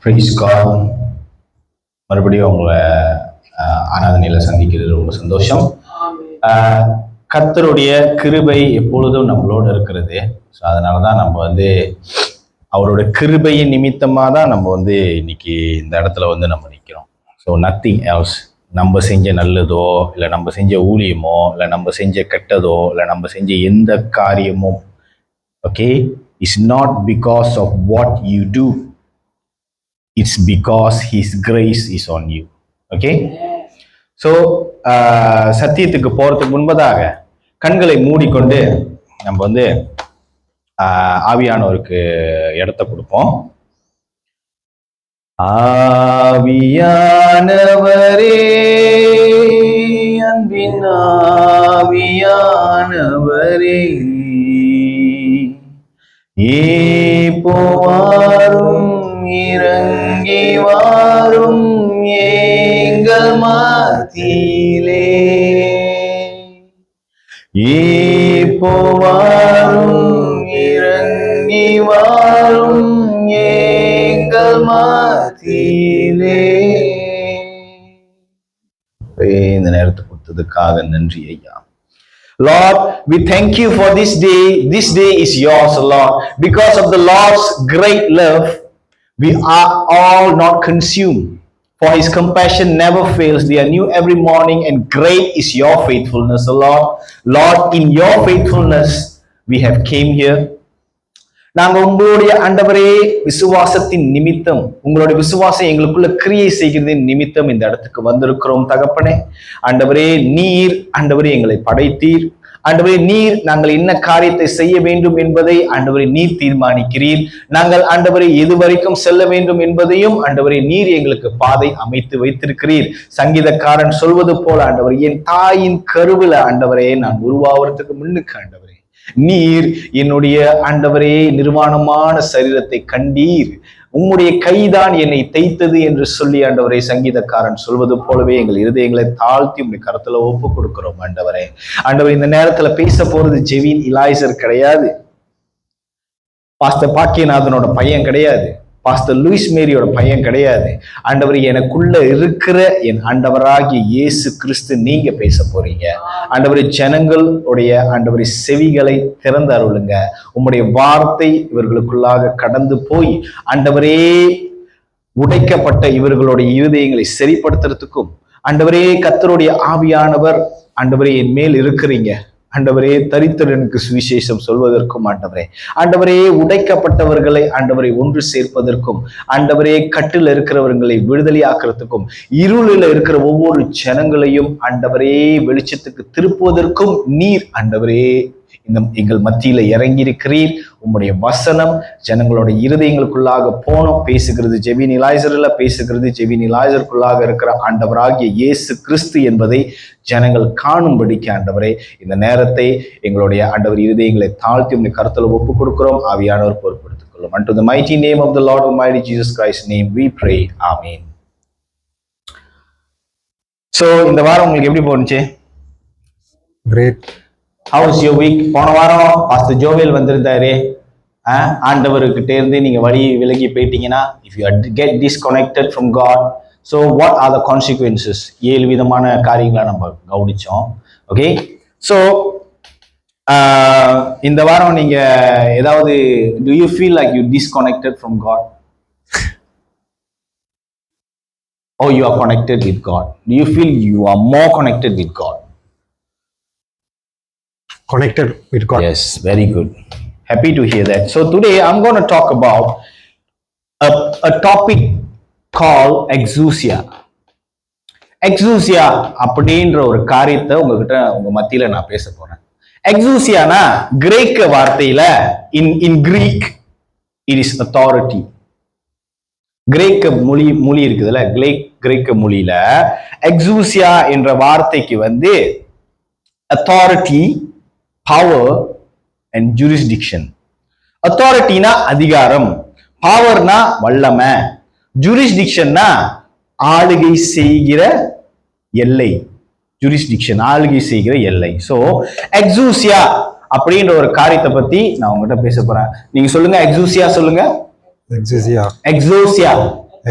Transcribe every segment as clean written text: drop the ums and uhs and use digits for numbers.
Price God. மறுபடியும் உங்களை ஆராதனையில் சந்திக்கிறது ரொம்ப சந்தோஷம். கர்த்தருடைய கிருபை எப்பொழுதும் நம்மளோட இருக்கிறது. ஸோ அதனால தான் நம்ம அவரோட கிருபையின் நிமித்தமாக தான் நம்ம இன்னைக்கு இந்த இடத்துல நம்ம நிற்கிறோம். So nothing else. நம்ம செஞ்ச நல்லதோ இல்லை நம்ம செஞ்ச ஊழியமோ இல்லை நம்ம செஞ்ச கெட்டதோ இல்லை நம்ம செஞ்ச எந்த காரியமோ, okay, it's not because of what you do, it's because his grace is on you. Okay, so சத்தியத்துக்கு போறதுக்கு முன்பதாக கண்களை மூடிக்கொண்டு நம்ம ஆவியானவருக்கு இடத்தை கொடுப்போம். ஆவியானவரே, அன்பின் ஆவியானவரே, ஏப்போவாரும் இறங்கி வாரும் எங்கள் மத்தியிலே, ஏப்போவாரும் இறங்கி வாரும் எங்கள் மத்தியிலே. இந்த நேரத்தை கொடுத்ததுக்காக நன்றி ஐயா. Lord, we thank you for this day. This day is yours, Lord. Because of the Lord's great love, we are all not consumed. For his compassion never fails. They are new every morning, and great is your faithfulness, Lord. Lord, in your faithfulness, we have came here. நாங்கள் உங்களுடைய ஆண்டவரே விசுவாசத்தின் நிமித்தம், உங்களுடைய விசுவாசம் எங்களுக்குள்ள கிரியை செய்கிறதின் நிமித்தம் இந்த இடத்துக்கு வந்திருக்கிறோம் தகப்பனே. ஆண்டவரே, நீர் ஆண்டவரே எங்களை படைத்தீர். ஆண்டவரே, நீர் நாங்கள் என்ன காரியத்தை செய்ய வேண்டும் என்பதை ஆண்டவரே நீர் தீர்மானிக்கிறீர். நாங்கள் ஆண்டவரை எது வரைக்கும் செல்ல வேண்டும் என்பதையும் ஆண்டவரே நீர் எங்களுக்கு பாதை அமைத்து வைத்திருக்கிறீர். சங்கீதக்காரன் சொல்வது போல ஆண்டவரே, என் தாயின் கருவில ஆண்டவரே நான் உருவாவதுக்கு முன்னுக்கு ஆண்டவரே நீர் என்னுடைய ஆண்டவரே நிர்வாணமான சரீரத்தை கண்டீர், உம்முடைய கைதான் என்னை தைத்தது என்று சொல்லி ஆண்டவரே சங்கீதக்காரன் சொல்வது போலவே எங்கள் இருதயங்களை தாழ்த்தி உங்களுடைய கருத்துல ஒப்பு கொடுக்கிறோம் ஆண்டவரே. ஆண்டவர், இந்த நேரத்துல பேச போறது ஜெவின் இலாய்சர் கிடையாது, பாஸ்டர் பாக்கியநாதனோட பையன் கிடையாது, பாஸ்டர் லூயிஸ் மேரியோட பையன் கிடையாது. ஆண்டவர், எனக்குள்ள இருக்கிற என் ஆண்டவராகிய இயேசு கிறிஸ்து நீங்க பேச போறீங்க. ஆண்டவரே, ஜனங்களுடைய ஆண்டவரே செவிகளை திறந்து அருளுங்க. உம்முடைய வார்த்தை இவர்களுக்குள்ளாக கடந்து போய் ஆண்டவரே உடைக்கப்பட்ட இவர்களுடைய இருதயங்களை சரிப்படுத்துறதுக்கும், ஆண்டவரே கர்த்தருடைய ஆவியானவர் ஆண்டவரே என் மேல் இருக்கிறீங்க ஆண்டவரே தரித்திரனுக்கு சுவிசேஷம் சொல்வதற்கும், ஆண்டவரே ஆண்டவரே உடைக்கப்பட்டவர்களை ஆண்டவரை ஒன்று சேர்ப்பதற்கும், ஆண்டவரே கட்டில் இருக்கிறவர்களை விடுதலை ஆக்குறதுக்கும், இருளில் இருக்கிற ஒவ்வொரு ஜனங்களையும் ஆண்டவரே வெளிச்சத்துக்கு திருப்புவதற்கும் நீர் ஆண்டவரே இந்த எங்கள் மத்தியில இறங்கியிருக்கிறீர். உம்முடைய வசனம் ஜனங்களோட இருதயங்களுக்குள்ளாக போனோம் பேசுகிறது. ஜெவின் இலாய்சர்ல பேசுகிறது. ஜெவின் இலாய்சருக்குள்ளாக இருக்கிற ஆண்டவராகிய இயேசு கிறிஸ்து என்பதை ஜனங்கள் காணும்படிக்கு ஆண்டவரே இந்த நேரத்தை எங்களுடைய ஆண்டவர் இருதயங்களை தாழ்த்தி உம்முடைய கருத்துல ஒப்பு கொடுக்கிறோம். ஆவியானவர் பொறுப்படுத்திக் கொள்ளும். Unto the mighty name of the Lord Almighty Jesus Christ's name we pray. Amen. So இந்த வாரம் உங்களுக்கு எப்படி போனுச்சு? Great. How was your week? போன வாரம் பாஸ்டர் ஜோவேல் வந்திருந்தாரு. ஆண்டவர்கிட்ட இருந்து நீங்க வழி விலகி போயிட்டீங்கன்னா, if you get disconnected from God, so what are the consequences? 7 விதமான காரியங்களை நம்ம கவனிச்சோம். ஓகே, ஸோ இந்த வாரம் நீங்க ஏதாவது do you feel like you disconnected from God? Or you are connected with God? Do you feel you are more connected with God? Connected with God. Yes, very good. Happy to hear that. So today I'm going to talk about a topic called exousia. Exousia அப்படின்ற ஒரு காரியத்தை உங்க மத்தியில நான் பேச போறேன். Exousiana கிரேக்க வார்த்தையில in Greek it is authority. கிரேக்க மொழி இருக்குதுல்ல, கிரேக்க மொழியில exousia என்ற வார்த்தைக்கு authority, power and jurisdiction. authorityனா அதிகாரம், powerனா வல்லமை, jurisdictionனா ஆளுகை செய்கிற எல்லை. jurisdiction ஆளுகை செய்கிற எல்லை. சோ exousia அப்படின்ற ஒரு காரியத்தை பத்தி நான் உங்ககிட்ட பேச போறேன். நீங்க சொல்லுங்க, exousia சொல்லுங்க. exousia. exousia.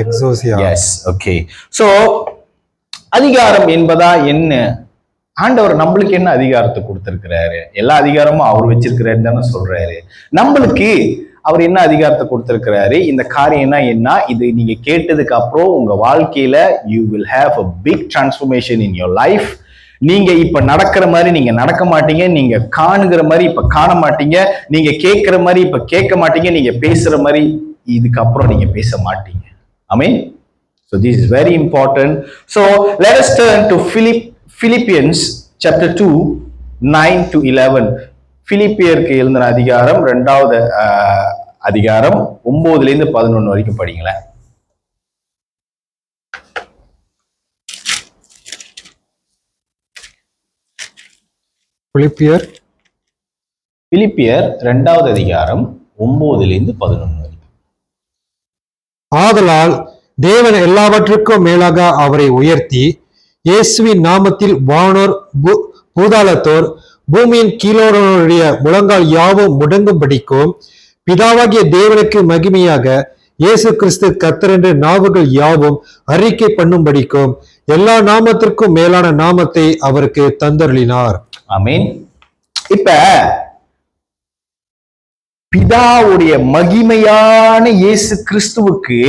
Exousia. Yes, okay. So அதிகாரம் என்பதா என்ன? ஆண்டவர் நம்மளுக்கு என்ன அதிகாரத்தை கொடுத்திருக்கிறாரு? எல்லா அதிகாரமும் அவர் வச்சிருக்கிறாரு தானே சொல்றாரு. நம்மளுக்கு அவர் என்ன அதிகாரத்தை கொடுத்திருக்கிறாரு? இந்த காரியம்னா என்ன? இது நீங்க கேட்டதுக்கு அப்புறம் உங்க வாழ்க்கையில you will have a big transformation in your life. நீங்க இப்ப நடக்கிற மாதிரி நீங்க நடக்க மாட்டீங்க, நீங்க காணுகிற மாதிரி இப்ப காண மாட்டீங்க, நீங்க கேட்கிற மாதிரி இப்ப கேட்க மாட்டீங்க, நீங்க பேசுற மாதிரி இதுக்கப்புறம் நீங்க பேச மாட்டீங்க. ஆமென். So this is very important. So let us turn to Philippians chapter 2 9 to 11. பிலிப்பியருக்கு எழுதின அதிகாரம் 2வது அதிகாரம் 9ல இருந்து 11 வரைக்கும் படிங்களேன். பிலிப்பியர் பிலிப்பியர் 2வது அதிகாரம் 9ல இருந்து 11 வரைக்கும். ஆதலால் தேவன் எல்லாவற்றுக்கும் மேலாக அவரை உயர்த்தி இயேசுவின் நாமத்தில் வானோர் பூதாளத்தோர் பூமியின் கீழோருடைய முழங்கால் யாவும் முடங்கும்படிக்கும் பிதாவாகிய தேவனுக்கு மகிமையாக இயேசு கிறிஸ்து கர்த்தர் என்று நாவுகள் யாவும் அறிக்கை பண்ணும்படிக்கும் எல்லா நாமத்திற்கும் மேலான நாமத்தை அவருக்கு தந்தருளினார். ஆமென். இப்ப பிதாவுடைய மகிமையான இயேசு கிறிஸ்துவுக்கு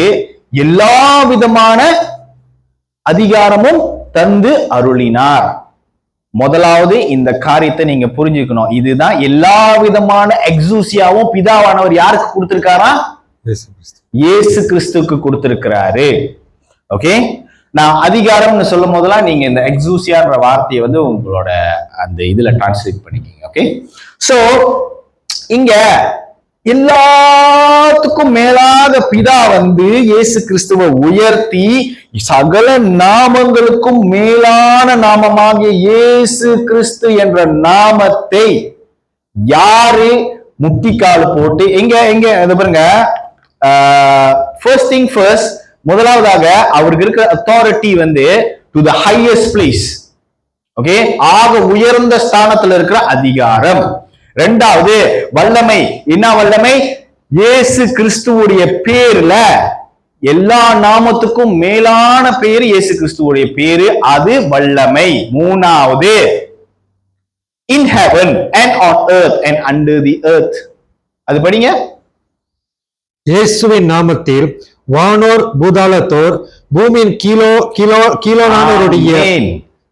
எல்லா விதமான அதிகாரமும் தந்து அருளினார். முதலாவது இந்த காரியத்தை நீங்க புரிஞ்சுக்கணும். இதுதான் எல்லா விதமான எக்ஸூசியாவும் பிதாவானவர் யாருக்கு கொடுத்திருக்காரா? இயேசு கிறிஸ்துவுக்கு கொடுத்திருக்கிறாரு. ஓகே, நான் அதிகாரம்னு சொல்லும் போதெல்லாம் நீங்க இந்த எக்ஸூசியான்ற வார்த்தையை வந்து உங்களோட அந்த இதுல டிரான்ஸ்லேட் பண்ணிக்கீங்க. ஓகே, சோ இங்க எல்லாத்துக்கும் மேலாக பிதா வந்து இயேசு கிறிஸ்துவை உயர்த்தி சகல நாமங்களுக்கும் மேலான நாமமாகிய இயேசு கிறிஸ்து என்ற நாமத்தை யாரு முட்டிக்கால் போட்டு எங்க பாருங்க, ஃபர்ஸ்ட் திங் ஃபர்ஸ்ட், முதலாவதாக அவருக்கு இருக்கிற அத்தாரிட்டி வந்து to the highest place. Okay, ஆக உயர்ந்த ஸ்தானத்துல இருக்கிற அதிகாரம். இரண்டாவது வல்லமை. என்ன வல்லமை? இயேசு கிறிஸ்துவுடைய பேர்ல எல்லா நாமத்துக்கும் மேலான பேரு இயேசு கிறிஸ்துவுடைய பேரு, அது வல்லமை. மூணாவது in heaven and on earth and under the earth. அது படிங்க. இயேசுவின் நாமத்தில் வானோர் பூதாளத்தோர் பூமியின் கீழோனானோருடைய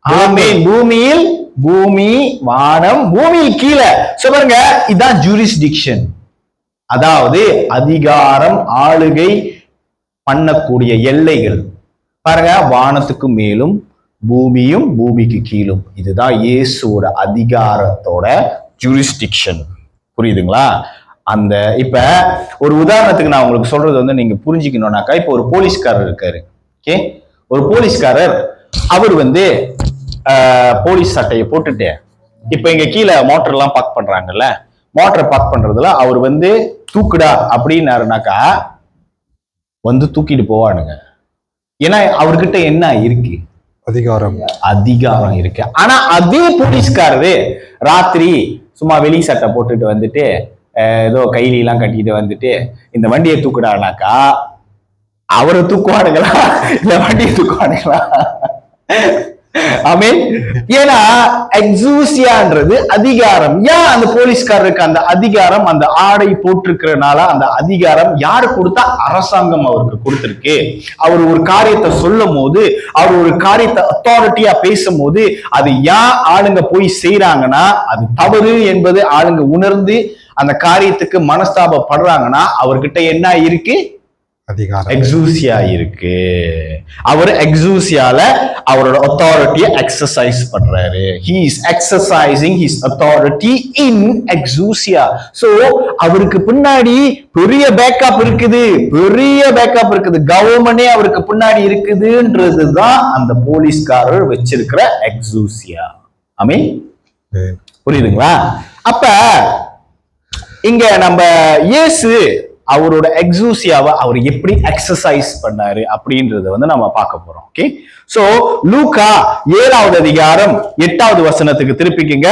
ஆமென். பூமியில், பூமி வானம், பூமியில் கீழே. பாருங்க, இதான் ஜூரிஸ்டிக்ஷன், அதாவது அதிகாரம் ஆளுகை பண்ணக்கூடிய எல்லைகள். பாருங்க, வானத்துக்கு மேலும் பூமியும் பூமிக்கு கீழும். இதுதான் இயேசுவோட அதிகாரத்தோட ஜூரிஸ்டிக்ஷன். புரியுதுங்களா? அந்த இப்ப ஒரு உதாரணத்துக்கு நான் உங்களுக்கு சொல்றது வந்து நீங்க புரிஞ்சுக்கணும்னாக்கா, இப்ப ஒரு போலீஸ்காரர் இருக்காரு. ஓகே, ஒரு போலீஸ்காரர் அவர் வந்து போலீஸ் சட்டையை போட்டுட்டு இப்ப இங்க கீழே மோட்டர் எல்லாம் பார்க் பண்றாங்கல்ல, மோட்டர் பார்க் பண்றதுல அவர் வந்து தூக்குடா அப்படின்னாருனாக்கா வந்து தூக்கிட்டு போவானுங்க. ஏன்னா அவர்கிட்ட என்ன இருக்கு? அதிகாரம் இருக்கு. ஆனா அதே போலீஸ்காரரு ராத்திரி சும்மா வெளி சட்டை போட்டுட்டு வந்துட்டு ஏதோ கைலி எல்லாம் கட்டிட்டு வந்துட்டு இந்த வண்டியை தூக்குடானாக்கா அவரை தூக்குவானுங்களா இல்ல வண்டியை தூக்குவானுங்களா? ஆமென். ஏன்னா எக்ஸூசியான்றது அதிகாரம். ஏன் அந்த போலீஸ்காரருக்கு அந்த அதிகாரம், அந்த ஆடை போட்டிருக்கிறனால அந்த அதிகாரம் யாரு கொடுத்தா? அரசாங்கம் அவருக்கு கொடுத்திருக்கு. அவர் ஒரு காரியத்தை சொல்லும் போது, அவர் ஒரு காரியத்தை அத்தாரிட்டியா பேசும் போது, அது ஏன் ஆளுங்க போய் செய்யறாங்கன்னா அது தவறு என்பது ஆளுங்க உணர்ந்து அந்த காரியத்துக்கு மனஸ்தாபப்படுறாங்கன்னா அவர்கிட்ட என்ன இருக்கு? எக்ஸூசியா இருக்கு. அவர் எக்ஸூசியால அவரோட அத்தாரிட்டியை எக்ஸசைஸ் பண்றாரு. he is exercising his authority in exousia. so அவருக்கு பின்னாடி பெரிய பேக்கப் இருக்குது, கவர்மெண்டே அவருக்கு பின்னாடி இருக்குதுன்றதுதான் அந்த போலீஸ்காரர் வச்சிருக்கிற எக்ஸூசியா. ஆமென். புரியுதுங்களா? அப்ப இங்க நம்ம இயேசு அவரோட எக்ஸூசியாவை அவர் எப்படி எக்ஸசைஸ் பண்ணாரு அப்படின்றத வந்து நம்ம பார்க்க போறோம். ஓகே, சோ லூக்கா 7வது அதிகாரம் 8வது வசனத்துக்கு திருப்பிக்கங்க.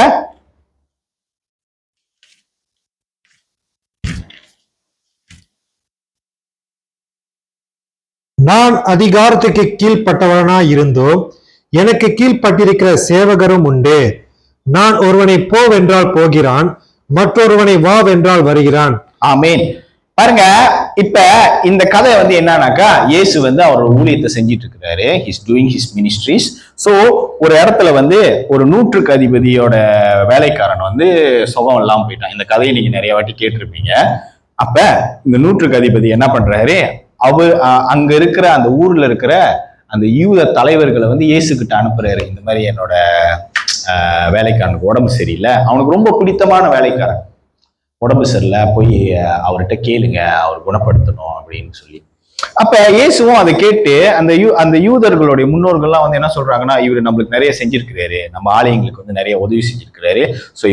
நான் அதிகாரத்துக்கு கீழ்ப்பட்டவனாய் இருந்தோம், எனக்கு கீழ்ப்பட்டிருக்கிற சேவகரும் உண்டு. நான் ஒருவனை போவென்றால் போகிறான், மற்றொருவனை வா வென்றால் வருகிறான். ஆமேன். பாருங்க, இப்ப இந்த கதை வந்து என்னன்னாக்கா, இயேசு வந்து அவரோட ஊழியத்தை செஞ்சிட்டு இருக்கிறாரு. His doing his ministries. So ஒரு இடத்துல வந்து ஒரு நூற்றுக்கு அதிபதியோட வேலைக்காரன் வந்து சுகம் இல்லாம போயிட்டான். இந்த கதையை நீங்க நிறைய வாட்டி கேட்டிருப்பீங்க. அப்ப இந்த நூற்றுக்கு அதிபதி என்ன பண்றாரு, அங்க இருக்கிற அந்த ஊர்ல இருக்கிற அந்த யூத தலைவர்களை வந்து இயேசு கிட்ட அனுப்புறாரு. இந்த மாதிரி என்னோட வேலைக்காரனுக்கு உடம்பு சரியில்லை, அவனுக்கு ரொம்ப பிடித்தமான வேலைக்காரன் உடம்பு சரியில்லை, போய் அவர்கிட்ட கேளுங்க, அவர் குணப்படுத்தணும் அப்படின்னு சொல்லி. அப்ப இயேசுவும் அதை கேட்டு அந்த யூதர்களுடைய முன்னோர்கள்லாம் வந்து என்ன சொல்றாங்கன்னா, இவர் நம்மளுக்கு நிறைய செஞ்சிருக்கிறாரு, நம்ம ஆலயங்களுக்கு வந்து நிறைய உதவி செஞ்சிருக்கிறாரு, ஸோ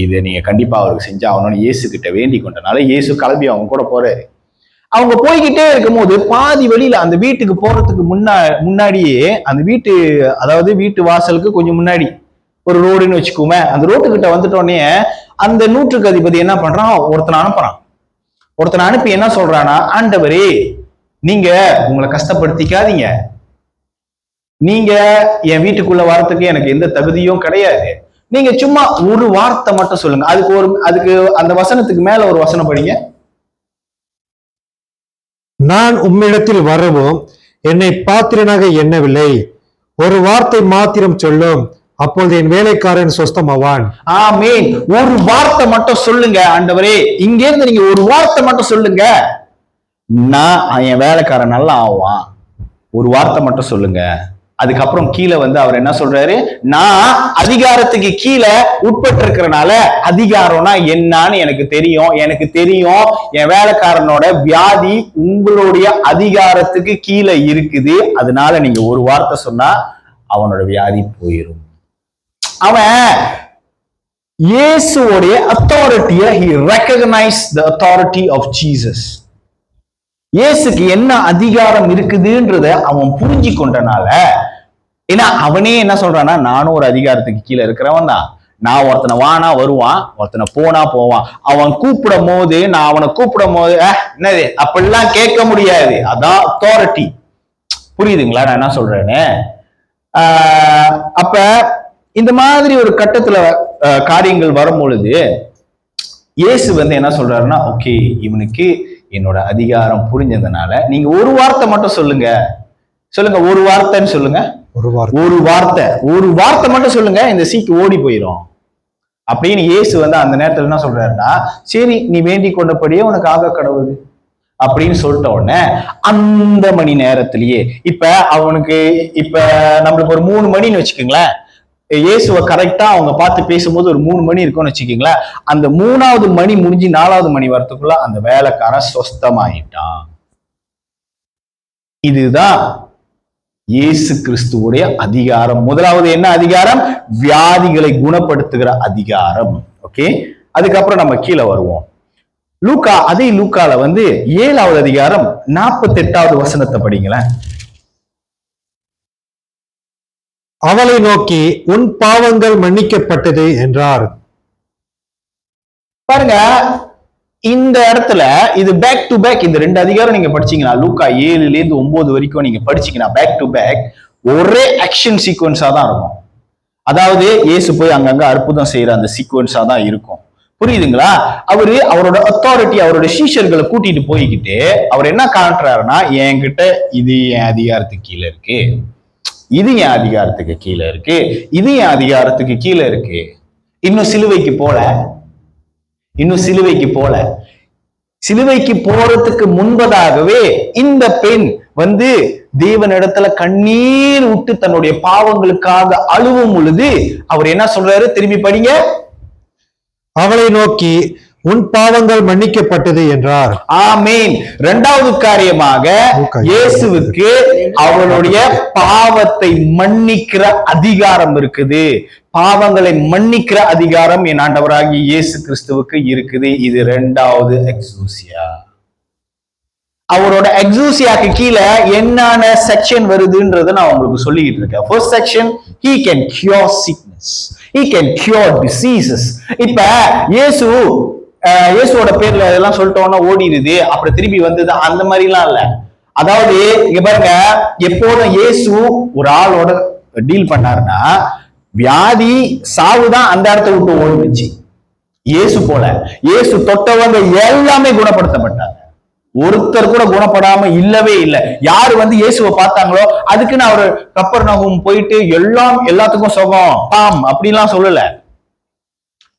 இதை நீங்க கண்டிப்பா அவருக்கு செஞ்சாகணும்னு இயேசு கிட்ட வேண்டி கொண்டனால இயேசு கிளம்பி அவங்க கூட போறாரு. அவங்க போய்கிட்டே இருக்கும் போது பாதி வழியில அந்த வீட்டுக்கு போறதுக்கு முன்னாடியே அந்த வீட்டு வாசலுக்கு கொஞ்சம் முன்னாடி ஒரு ரோடுன்னு வச்சுக்கோமே, அந்த ரோட்டுக்கிட்ட வந்துட்டோடனே அந்த நூற்றுக்கு அதிபதி என்ன பண்றான், ஒருத்தனை அனுப்பி என்ன சொல்றானா, ஆண்டவரே நீங்க உங்களை கஷ்டப்படுத்திக்காதீங்க, நீங்க என் வீட்டுக்குள்ள வரத்துக்கு எனக்கு எந்த தகுதியும் கிடையாது, நீங்க சும்மா ஒரு வார்த்தை மட்டும் சொல்லுங்க. அதுக்கு அந்த வசனத்துக்கு மேல ஒரு வசனம் படிங்க. நான் உம்மிடத்தில் வரவும் என்னை பாத்திரனாக எண்ணவில்லை, ஒரு வார்த்தை மாத்திரம் சொல்லும், அப்பொழுது என் வேலைக்காரன் சொஸ்தமாவான். ஆமேன். ஒரு வார்த்தை மட்டும் சொல்லுங்க ஆண்டவரே, இங்க இருந்து நீங்க ஒரு வார்த்தை மட்டும் சொல்லுங்க, நான் என் வேலைக்காரன் நல்லா ஆவான். ஒரு வார்த்தை மட்டும் சொல்லுங்க. அதுக்கப்புறம் கீழே வந்து அவர் என்ன சொல்றாரு, நான் அதிகாரத்துக்கு கீழே உட்பட்டு இருக்கிறனால அதிகாரம்னா என்னன்னு எனக்கு தெரியும், என் வேலைக்காரனோட வியாதி உங்களுடைய அதிகாரத்துக்கு கீழே இருக்குது, அதனால நீங்க ஒரு வார்த்தை சொன்னா அவனோட வியாதி போயிடும். அவன் இயேசுவோடைய அத்தாரிட்டியை he recognized the authority of Jesus. இயேசுக்கு என்ன அதிகாரம் இருக்குதுன்றத அவன் புரிஞ்சு கொண்டனால, ஏன்னா அவனே என்ன சொல்றான்னா, நானும் ஒரு அதிகாரத்துக்கு கீழே இருக்கிறவன் தான், நான் ஒருத்தனை வானா வருவான், ஒருத்தனை போனா போவான், அவன் கூப்பிடும் போது நான் அவனை கூப்பிடும் போது என்னது அப்படிலாம் கேட்க முடியாது, அதான் அத்தாரிட்டி. புரியுதுங்களா நான் என்ன சொல்றேன்னு? அப்ப இந்த மாதிரி ஒரு கட்டத்துல காரியங்கள் வரும் பொழுது இயேசு வந்து என்ன சொல்றாருன்னா, ஓகே இவனுக்கு என்னோட அதிகாரம் புரிஞ்சதுனால நீங்க ஒரு வார்த்தை மட்டும் சொல்லுங்க, ஒரு வார்த்தைன்னு சொல்லுங்க, ஒரு வார்த்தை மட்டும் சொல்லுங்க, இந்த சீக்கு ஓடி போயிடும் அப்படின்னு இயேசு வந்து அந்த நேரத்துல என்ன சொல்றாருன்னா, சரி நீ வேண்டிக் கொண்டபடியே உனக்கு ஆக கடவுள் அப்படின்னு சொல்லிட்ட உடனே அந்த மணி நேரத்திலேயே இப்ப நம்மளுக்கு ஒரு 3 மணின்னு வச்சுக்கோங்களேன், இயேசுவை கரெக்டா அவங்க பார்த்து பேசும்போது ஒரு 3 மணி இருக்கும்னு வச்சுக்கீங்களேன், அந்த 3வது மணி முடிஞ்சு 4வது மணி வரத்துக்குள்ள அந்த வேலைக்காரன் சொஸ்தமாயிட்டான். இதுதான் இயேசு கிறிஸ்துவுடைய அதிகாரம். முதலாவது என்ன அதிகாரம்? வியாதிகளை குணப்படுத்துகிற அதிகாரம். ஓகே, அதுக்கப்புறம் நம்ம கீழே வருவோம். அதே லூக்கால வந்து 7வது அதிகாரம் 48வது வசனத்தை படிங்களேன். அவளை நோக்கி உன் பாவங்கள் மன்னிக்கப்பட்டது என்றார். பாருங்க, இந்த இடத்துல இது பேக் டு பேக் இந்த 2 அதிகாரம் நீங்க படிச்சீங்கன்னா, லூக்கா 7ல இருந்து 9 வரைக்கும் நீங்க படிச்சீங்கன்னா பேக் டு பேக் ஒரே ஆக்ஷன் சீக்வன்ஸா தான் இருக்கும். அதாவது இயேசு போய் அங்கங்க அற்புதம் செய்யற அந்த சீக்வன்ஸா தான் இருக்கும். புரியுதுங்களா? அவரோட அத்தாரிட்டி, அவரோட சீஷர்களை கூட்டிட்டு போய்கிட்டு அவர் என்ன காட்டுறாருன்னா, என்கிட்ட இது என் அதிகாரத்துக்கு கீழே இருக்கு, இது என் அதிகாரத்துக்கு கீழே இருக்கு, இது என் அதிகாரத்துக்கு கீழே இருக்கு. இன்னும் சிலுவைக்கு போல சிலுவைக்கு போறதுக்கு முன்பதாகவே இந்த பெண் வந்து தேவனிடத்துல கண்ணீர் விட்டு தன்னுடைய பாவங்களுக்காக அழுவும் பொழுது அவர் என்ன சொல்றாரு? திரும்பி படிங்க. அவளை நோக்கி உன் பாவங்கள் மன்னிக்கப்பட்டது என்றார். ஆமீன். 2வது காரியமாக இயேசுவுக்கு அவளுடைய பாவத்தை மன்னிக்கிற அதிகாரம் இருக்குது. பாவங்களை மன்னிக்கிற அதிகாரம் என் ஆண்டவராகிய இயேசு கிறிஸ்துவுக்கு இருக்குது. இது 2வது எக்ஸூசியா. அவரோட எக்ஸூசியாக்கு கீழே என்னென்ன செக்ஷன் வருதுன்றதை நான் உங்களுக்கு சொல்லிக்கிட்டு இருக்கேன். First section, he can cure sickness, he can cure diseases. இப்ப இயேசுவோட பேர்ல இதெல்லாம் சொல்லிட்டோம்னா ஓடிடுது, அப்புறம் திரும்பி வந்தது, அந்த மாதிரிலாம் இல்ல. அதாவது இங்க பாருங்க, எப்போதும் இயேசு ஒரு ஆளோட டீல் பண்ணாருன்னா வியாதி சாவுதான் அந்த இடத்த விட்டு ஓடுச்சு. இயேசு போல இயேசு தொட்டவங்க எல்லாமே குணப்படுத்தப்பட்டாங்க. ஒருத்தர் கூட குணப்படாம இல்லவே இல்லை. யாரு இயேசுவை பார்த்தாங்களோ அதுக்குன்னு அவரு கப்பர்நகூம் போயிட்டு எல்லாத்துக்கும் சுகம் பாம் அப்படிலாம் சொல்லல.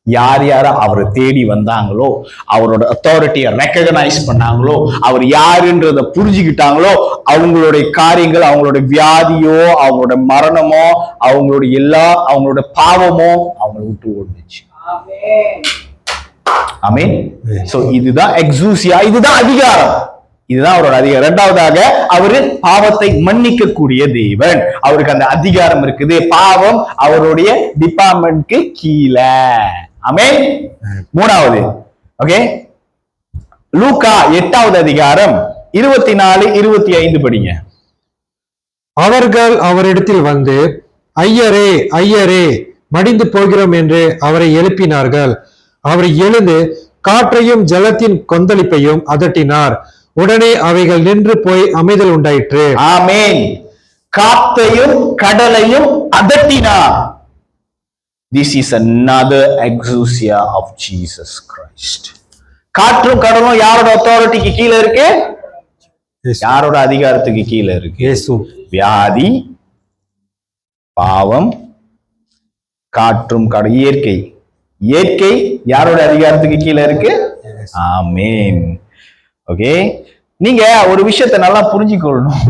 யார் யார அவரை தேடி வந்தாங்களோ, அவரோட அத்தாரிட்டியை ரெக்கக்னைஸ் பண்ணாங்களோ, அவர் யாருன்றத புரிஞ்சுக்கிட்டாங்களோ, அவங்களுடைய காரியங்கள், அவங்களோட வியாதியோ, அவங்களோட மரணமோ, அவங்களோட பாவமோ அவங்களை விட்டு ஓடுச்சு. ஆமென். சோ இதுதான் எக்ஸூசியா, இதுதான் அதிகாரம், இதுதான் அவரோட அதிகாரம். இரண்டாவதாக அவரு பாவத்தை மன்னிக்க கூடிய தேவன். அவருக்கு அந்த அதிகாரம் இருக்குது. பாவம் அவருடைய டிபார்ட்மெண்ட்க்கு கீழே. ஆமென். மூணாவது, ஓகே, லூக்கா 8வது அதிகாரம் 24, 25 படிங்க. அவர்கள் அவரிடத்தில் வந்து, ஐயரே ஐயரே, மடிந்து போகிறோம் என்று அவரை எழுப்பினார்கள். அவர் எழுந்து காற்றையும் ஜலத்தின் கொந்தளிப்பையும் அதட்டினார். உடனே அவைகள் நின்று போய் அமைதல் உண்டாயிற்று. ஆமென். காத்தையும் கடலையும் அதட்டினார். This is another exousia of Jesus Christ. காற்றும் கடலும் யாரோட அத்தாரிட்டிக்கு கீழே இருக்கு? யாரோட அதிகாரத்துக்கு கீழே இருக்கு? இயேசு. வியாதி, பாவம், காற்றும் கடல், இயற்கை யாரோட அதிகாரத்துக்கு கீழே இருக்கு? ஆமென். ஓகே, நீங்க ஒரு விஷயத்தை நல்லா புரிஞ்சுக்கொள்ளணும்.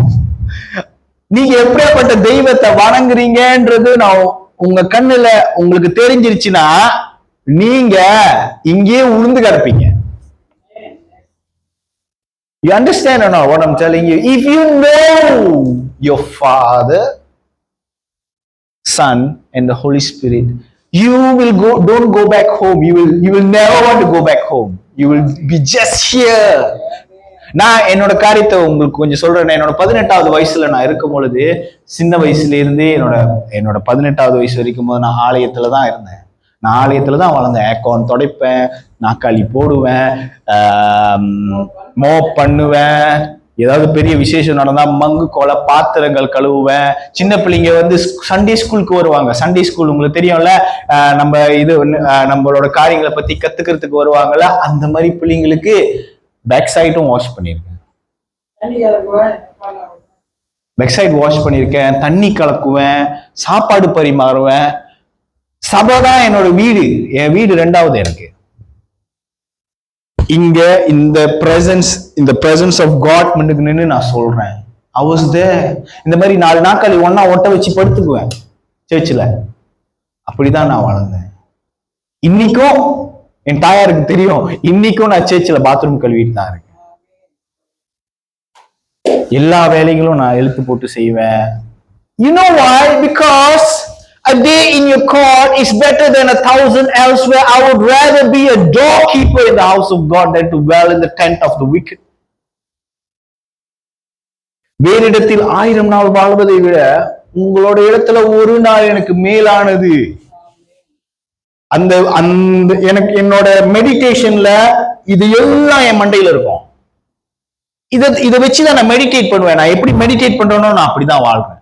நீங்க எப்படிப்பட்ட தெய்வத்தை வணங்குறீங்கன்றது நான் உங்க கண்ணுல உங்களுக்கு தெரிஞ்சிருச்சுன்னா நீங்க இங்கேயே உளுந்து கிடப்பீங்க. You understand or not what I'm telling you? If you know your Father, Son and the Holy Spirit, you will don't go back home. You will never want to go back home. You will be just here. நான் என்னோட காரியத்தை உங்களுக்கு கொஞ்சம் சொல்றேன். என்னோட 18வது வயசுல நான் இருக்கும் பொழுது, சின்ன வயசுல இருந்தே என்னோட 18வது வயசு வரைக்கும் போது நான் ஆலயத்துல தான் இருந்தேன். நான் ஆலயத்துல தான் வளர்ந்தேன். ஏக்கோன் துடைப்பேன், நாக்காளி போடுவேன், மோ பண்ணுவேன், ஏதாவது பெரிய விசேஷம் நடந்தா மங்கு கோல பாத்திரங்கள் கழுவுவேன். சின்ன பிள்ளைங்க சண்டே ஸ்கூலுக்கு வருவாங்க. சண்டே ஸ்கூல் உங்களுக்கு தெரியும்ல, நம்மளோட காரியங்களை பத்தி கத்துக்கிறதுக்கு வருவாங்கல்ல, அந்த மாதிரி பிள்ளைங்களுக்கு பேக் சைடும் வாஷ் பண்ணியிருக்கேன். பேக் சைடு வாஷ் பண்ணியிருக்கேன், தண்ணி கலக்குவேன், சாப்பாடு பரிமாறுவேன். சபை தான் என்னோட வீடு. என் வீடு 2வது எனக்கு. இங்க இந்த பிரசன்ஸ் ஆஃப் காட் முன்னுக்கு நின்று நான் சொல்றேன், I was there. இந்த மாதிரி 4 நாட்கள் ஒன்னா ஒட்ட வச்சு படுத்துக்குவேன் சர்ச்சில். அப்படிதான் நான் வளர்ந்தேன். இன்னைக்கும் என் தாயாருக்கு தெரியும், இன்னைக்கும் நான் சர்ச்சில் பாத்ரூம் கழுவிட்டு தான் இருக்கேன். எல்லா வேலைகளும் நான் எழுத்து போட்டு செய்வேன். You know why? Because a day in your court is better than 1,000 elsewhere. I would rather be a doorkeeper in the house of God than to dwell in the tent of the wicked. வேறிடத்தில் 1000 நாள் வாழ்வதை விட உங்களோட இடத்துல ஒரு நாள் எனக்கு மேலானது. அந்த எனக்கு என்னோட மெடிடேஷன்ல இது எல்லாம் என் மண்டையில இருக்கும். இதை வச்சுதான் நான் மெடிடேட் பண்ணுவேன். நான் எப்படி மெடிடேட் பண்றேனோ நான் அப்படிதான் வாழ்றேன்.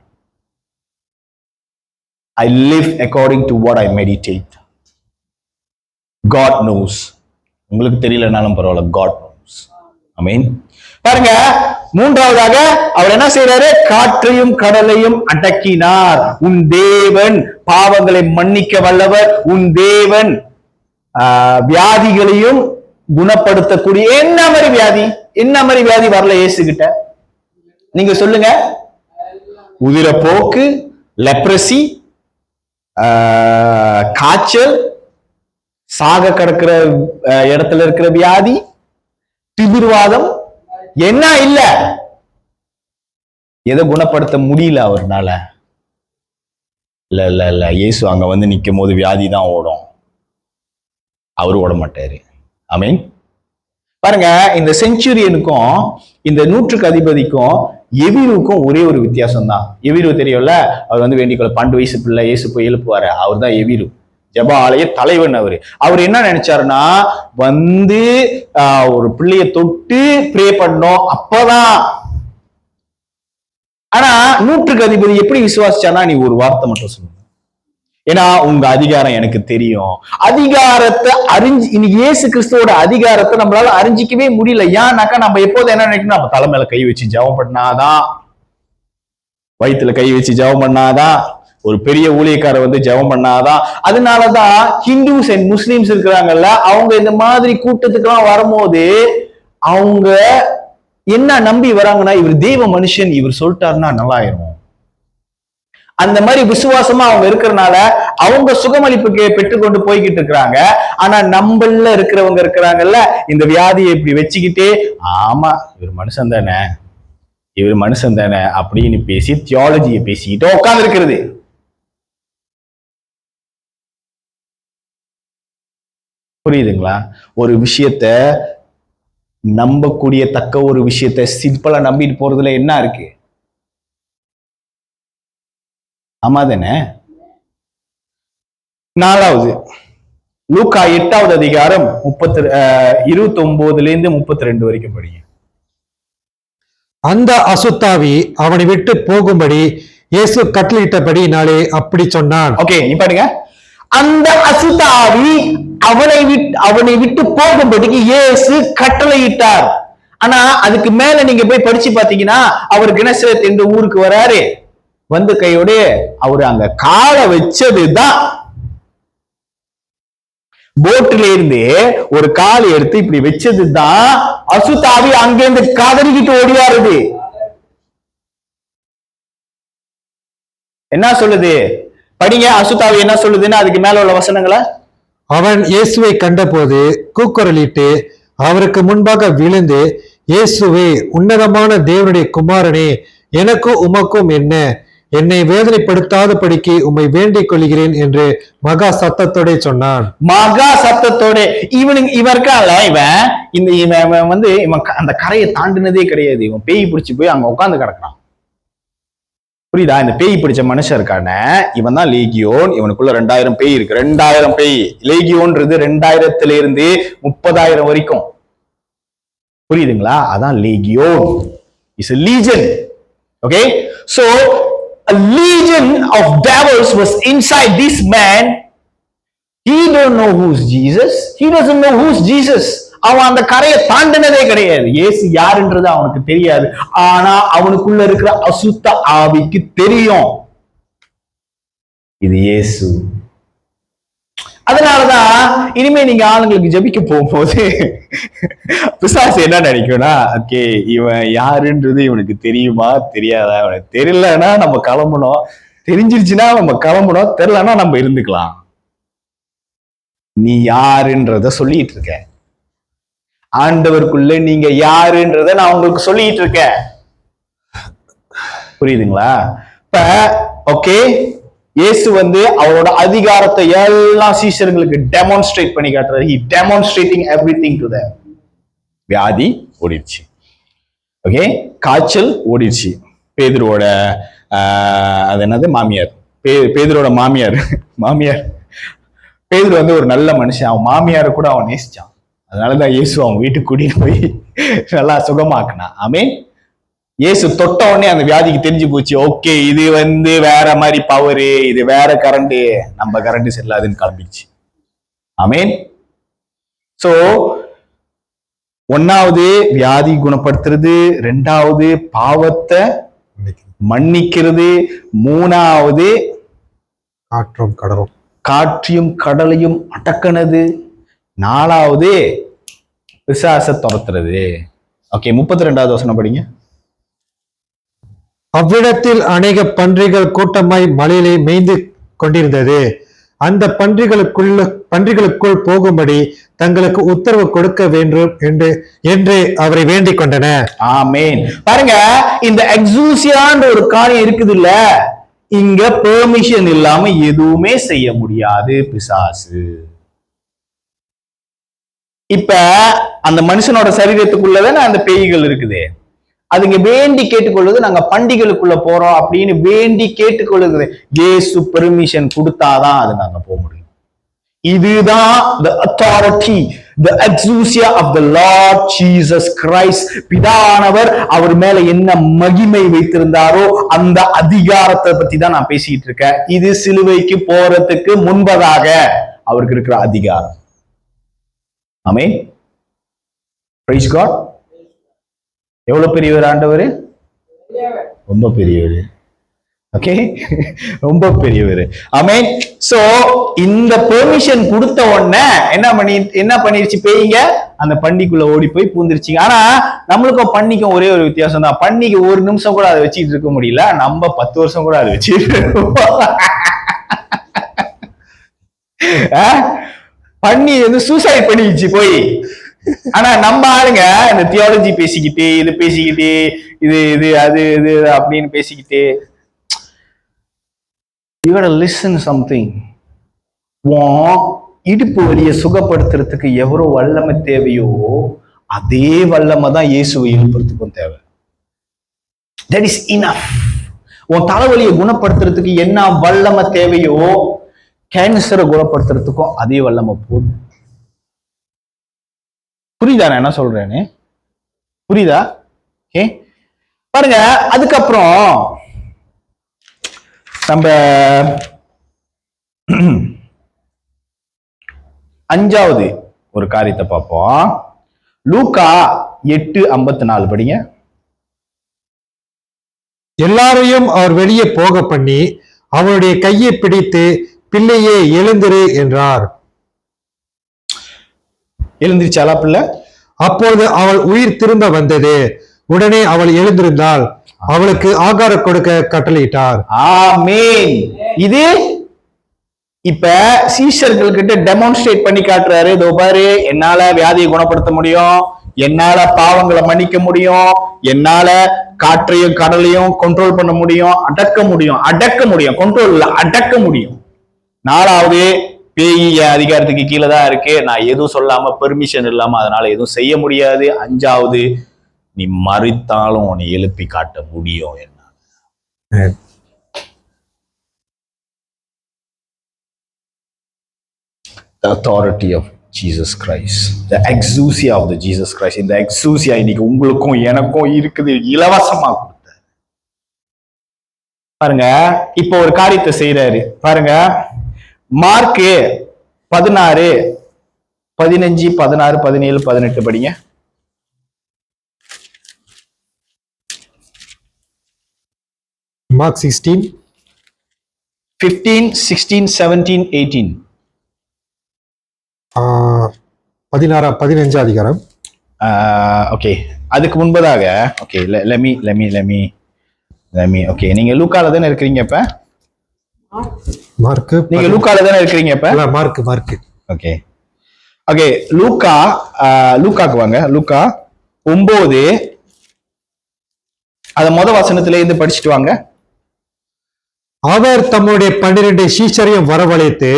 I live according to what I meditate. God knows. உங்களுக்கு தெரியலனாலும் பரவாயில்ல, God knows. ஆமென். பாருங்க, மூன்றாவதாக அவர் என்ன செய்யறாரு? காற்றையும் கடலையும் அடக்கினார். உன் தேவன் பாவங்களை மன்னிக்க வல்லவர். உன் தேவன் வியாதிகளையும் குணப்படுத்தக்கூடிய. என்ன மாதிரி வியாதி வரல இயேசு கிட்ட? நீங்க சொல்லுங்க. உதிரப்போக்கு, லெப்ரசி, காய்ச்சல், சாக கிடக்கிற இடத்துல இருக்கிற வியாதி, திமிர்வாதம், என்ன இல்ல? எதை குணப்படுத்த முடியல அவர்னால? இல்ல இயேசு அங்க நிக்கும் போது வியாதி தான் ஓடும், அவரு ஓட மாட்டாரு. ஆமென். பாருங்க, இந்த செஞ்சுரியனுக்கும் இந்த 100க்கு அதிபதிக்கும் எவிருக்கும் ஒரே ஒரு வித்தியாசம் தான். எவிரு தெரியும்ல, அவர் வேண்டிக்கொள்ள 12 வயசு பிள்ளை இயேசு போய் எழுப்புவாரு, அவர் தான் எவிரு, ஜெப ஆலய தலைவன். அவர் என்ன நினைச்சாருன்னா, ஒரு பிள்ளைய தொட்டு ப்ரே பண்ணோம், அப்பதான் ஆனா நூற்றுக்கு அதிபதி எப்படி விசுவாசிச்சானா, நீ ஒரு வார்த்தை மட்டும் சொல்லு, ஏன்னா உங்க அதிகாரம் எனக்கு தெரியும். அதிகாரத்தை இன்னைக்கு இயேசு கிறிஸ்துவோட அதிகாரத்தை நம்மளால அறிஞ்சிக்கவே முடியல. ஏன்னாக்கா நம்ம எப்போது என்ன நினைக்கணும், நம்ம தலைமையில கை வச்சு ஜெபம் பண்ணாதான், வயிற்றுல கை வச்சு ஜெபம் பண்ணாதான், ஒரு பெரிய ஊழியக்காரர் வந்து ஜெபம் பண்ணாதான். அதனாலதான் ஹிந்துஸ் அண்ட் முஸ்லிம்ஸ் இருக்கிறாங்கல்ல, அவங்க இந்த மாதிரி கூட்டத்துக்கெல்லாம் வரும்போது அவங்க என்ன நம்பி வராங்கன்னா, இவர் தெய்வ மனுஷன், இவர் சொல்லிட்டாருன்னா நல்லா ஆயிரும். அந்த மாதிரி விசுவாசமா அவங்க இருக்கிறனால அவங்க சுகமளிப்புக்கு பெற்றுக்கொண்டு போய்கிட்டு இருக்கிறாங்க. ஆனா நம்மள இருக்கிறவங்க இருக்கிறாங்கல்ல, இந்த வியாதியை இப்படி வச்சுக்கிட்டே, ஆமா இவர் மனுஷன் தானே, இவர் மனுஷன் தானே அப்படின்னு பேசி தியாலஜியை பேசிக்கிட்டு உட்கார்ந்து இருக்கிறது. புரியுதுங்களா? ஒரு விஷயத்த நம்பக்கூடிய தக்க ஒரு விஷயத்த சிம்பிளா நம்பிட்டு போறதுல என்ன இருக்கு? ஆமா தானே? 4வது லூக்கா 8வது அதிகாரம் 29 32 வரைக்கும் படிங்க. அந்த அசுத்தாவி அவனை விட்டு போகும்படி இயேசு கட்டளையிட்டபடி நாளே அப்படி சொன்னான். ஓகே, நீ பாருங்க. அந்த அசுத்தாவி அவனை விட்டு போகும்படிக்கு இயேசு கட்டளையிட்டார். ஆனா அதுக்கு மேல நீங்க போய் படிச்சு பாத்தீங்கன்னா, அவர் கினசரத் என்ற ஊருக்கு வராரு. வந்து கையோட அவரு அங்க காலை வச்சதுதான், போட்டுல இருந்து ஒரு காலை எடுத்து இப்படி வச்சதுதான் அசுத்தாவி அங்கிருந்து கதறிக்கிட்டு ஓடியாருது. என்ன சொல்லுது படிங்க, அசுத்தாவி என்ன சொல்லுதுன்னு அதுக்கு மேல உள்ள வசனங்களை. அவன் இயேசுவை கண்டபோது கூக்குரலிட்டு அவருக்கு முன்பாக விழுந்து, இயேசுவே, உன்னதமான தேவனுடைய குமாரனே, எனக்கும் உமக்கும் என்ன, என்னை வேதனைப்படுத்தாதபடிக்கு உம்மை வேண்டிக் கொள்கிறேன் என்று மகா சத்தத்தோட சொன்னான். மகா சத்தத்தோட. இவன் இருக்கான்ல, இவன் வந்து இவன் அந்த கரையை தாண்டினதே கிடையாது. இவன் பேய் பிடிச்சு போய் அங்க உட்கார்ந்து கிடக்குறான். புரியுதா? இந்த பேய் பிடிச்ச மனுஷன் இருக்கான, இவன் தான் லேகியோன். இவனுக்குள்ள 2000 பேய் இருக்கு. 2000 பேய். லேகியோன்றது 2000 இருந்து 30,000 வரைக்கும். புரியுதுங்களா? அதான் legion. Is a legion. Okay, so a legion of devils was inside this man. He don't know who's Jesus. He doesn't know who's Jesus. அவன் அந்த கரையை தாண்டினதே கிடையாது. இயேசு யாருன்றது அவனுக்கு தெரியாது. ஆனா அவனுக்குள்ள இருக்கிற அசுத்த ஆவிக்கு தெரியும் இது இயேசு. அதனாலதான் இனிமே நீங்க ஆளுங்களுக்கு ஜெபிக்க போகும்போது பிசாசு என்ன நினைக்கும்னா, ஓகே இவன் யாருன்றது இவனுக்கு தெரியுமா தெரியாதா, இவனுக்கு தெரியலன்னா நம்ம கிளம்பணும், தெரிஞ்சிருச்சுன்னா நம்ம கிளம்பணும், தெரியலன்னா நம்ம இருந்துக்கலாம். நீ யாருன்றத சொல்லிட்டு இருக்க, ஆண்டவருக்குள்ள நீங்க யாருன்றத நான் உங்களுக்கு சொல்லிட்டு இருக்கேன். புரியுதுங்களா? இப்ப ஓகே, இயேசு வந்து அவரோட அதிகாரத்தை எல்லா சீஷர்களுக்கு டெமான்ஸ்ட்ரேட் பண்ணி காட்டுறாரு. He demonstrating everything to them. வியாதி ஓடிடுச்சு. ஓகே, காய்ச்சல் ஓடிடுச்சு. பேதுருவோட அது என்னது மாமியார், பேதுருவோட மாமியார் பேதுரு வந்து ஒரு நல்ல மனுஷன். அவன் மாமியாரை கூட அவன் நேசிச்சான். அதனாலதான் இயேசு அவன் வீட்டுக்கு கூட்டிட்டு போய் நல்லா சுகமாக்குனான். ஆமென். இயேசு தொட்ட உடனே அந்த வியாதிக்கு தெரிஞ்சு போச்சு. ஓகே, இது வந்து வேற மாதிரி பவரு, இது வேற கரண்ட், நம்ம கரண்ட் செல்லாதுன்னு கிளம்பிடுச்சு. ஆமென். சோ 1வது வியாதி குணப்படுத்துறது, 2வது பாவத்தை மன்னிக்கிறது, 3வது காற்றையும் கடலையும் அடக்கினது, 4வது பிசாசை துரத்துறது. ஓகே, 32வது வசனம் படிங்க. அவ்விடத்தில் அநேக பன்றிகள் கூட்டமாய் மலையிலே மேய்ந்து கொண்டிருந்தது. அந்த பன்றிகளுக்குள் போகும்படி தங்களுக்கு உத்தரவு கொடுக்க வேண்டும் என்று அவரை வேண்டிக் கொண்டன. ஆமென். பாருங்க, இந்த எக்ஸூசியான்ற ஒரு காரியம் இருக்குது இல்ல, இங்க பெர்மிஷன் இல்லாம எதுவுமே செய்ய முடியாது பிசாசு. இப்ப அந்த மனுஷனோட சரீரத்துக்குள்ளதானே அந்த பேய்கள் இருக்குது. அதுங்க வேண்டி கேட்டுக்கொள்ளுது, நாங்க பண்டிகைகளுக்குள்ள போறோம் அப்படின்னு வேண்டி கேட்டுக்கொள்ளுது. இயேசு பெர்மிஷன் கொடுத்தாதான் அது நாங்க போக முடியும். இதுதான் the authority the exousia of the Lord Jesus Christ. பிதாவானவர் அவர் மேல என்ன மகிமை வைத்திருந்தாரோ அந்த அதிகாரத்தை பத்தி தான் நான் பேசிட்டு இருக்கேன். இது சிலுவைக்கு போறதுக்கு முன்பதாக அவருக்கு இருக்கிற அதிகாரம். ஆமென். Praise God. எவ்வளவு பெரியவர் ஆண்டவர்? ரொம்ப பெரியவர். ஓகே, ரொம்ப பெரியவர். ஆமென். சோ இந்த பெர்மிஷன் கொடுத்த உடனே என்ன பண்ணிருச்சு? பேய்ங்க அந்த பண்டிக்குள்ள ஓடி போய் பூந்துருச்சுங்க. ஆனா நம்மளுக்கும் பன்னிக்கும் ஒரே ஒரு வித்தியாசம் தான். பன்னிக்கு ஒரு நிமிஷம் கூட அதை வச்சுட்டு இருக்க முடியல, நம்ம 10 வருஷம் கூட அதை வச்சுட்டு பன்னி வந்து சூசைட் பண்ணிடுச்சு போய். ஆனா நம்ம ஆளுங்க இந்த தியாலஜி பேசிக்கிட்டு இது பேசிக்கிட்டு இது அது இது அப்படின்னு பேசிக்கிட்டு, you gotta listen something. இடுப்பு வலியை சுகப்படுத்துறதுக்கு எவ்வளவு வல்லமை தேவையோ அதே வல்லமை தான் இயேசுவை எழுப்புறதுக்கும் தேவை. That is enough. உன் தலைவலியை குணப்படுத்துறதுக்கு என்ன வல்லமை தேவையோ கேன்சரை குணப்படுத்துறதுக்கும் அதே வல்லமை போதும். புரியுதா நான் என்ன சொல்றேன்னு? புரியுதா? ஓகே, பாருங்க. அதுக்கப்புறம் நம்ம 5வது ஒரு காரியத்தை பார்ப்போம். லூக்கா 8:54 படிங்க. எல்லாரையும் அவர் வெளியே போக பண்ணி அவருடைய கையை பிடித்து, பிள்ளையே எழுந்திரு என்றார். எழுந்திருச்சாலா பிள்ளை? அப்போது அவள் உயிர் திரும்ப வந்தது. உடனே அவள் எழுந்திருந்தாள். அவளுக்கு ஆகாரம் கொடுக்க கட்டளையிட்டார். ஆமென். இது இப்ப சீஷர்கள் கிட்ட டெமான்ஸ்ட்ரேட் பண்ணி காட்டுறாரு. இதோ பாரு, என்னால வியாதியை குணப்படுத்த முடியும், என்னால பாவங்களை மன்னிக்க முடியும், என்னால காற்றையும் கடலையும் கண்ட்ரோல் பண்ண முடியும், அடக்க முடியும், கண்ட்ரோல் இல்ல, அடக்க முடியும். 4வது, பேய் அதிகாரத்துக்கு கீழே தான் இருக்கு, நான் எதுவும் சொல்லாம பெர்மிஷன் இல்லாம அதனால எதுவும் செய்ய முடியாது. 5வது, நீ மறித்தாலும் உன்னை எழுப்பி காட்ட முடியும். என்ன the authority of Jesus Christ, the exousia of the Jesus Christ. இந்த exousia இன்னைக்கு உங்களுக்கும் எனக்கும் இருக்குது, இலவசமா கொடுத்தாரு. பாருங்க, இப்போ ஒரு காரியத்தை செய்யறாரு பாருங்க. மார்க் 16, 15, 16, 17, 18 படிங்க. மார்க் 16, 15, 16, 17, 18. 15 அதிகாரம். ஓகே, அதுக்கு முன்பதாக ஓகே, லெமி ஓகே, நீங்க லூக்கால தானே இருக்கிறீங்க இப்ப? மார்க், நீங்க லூக்கால தானே இருக்கிறீங்க இப்ப? மார்க். ஓகே ஓகே, லூக்காக்கு வாங்க. லூக்கா 9 அத வசனத்துல இருந்து படிச்சுட்டு வாங்க. அவர் தம்முடைய 12 சீஷரையும் வரவழைத்து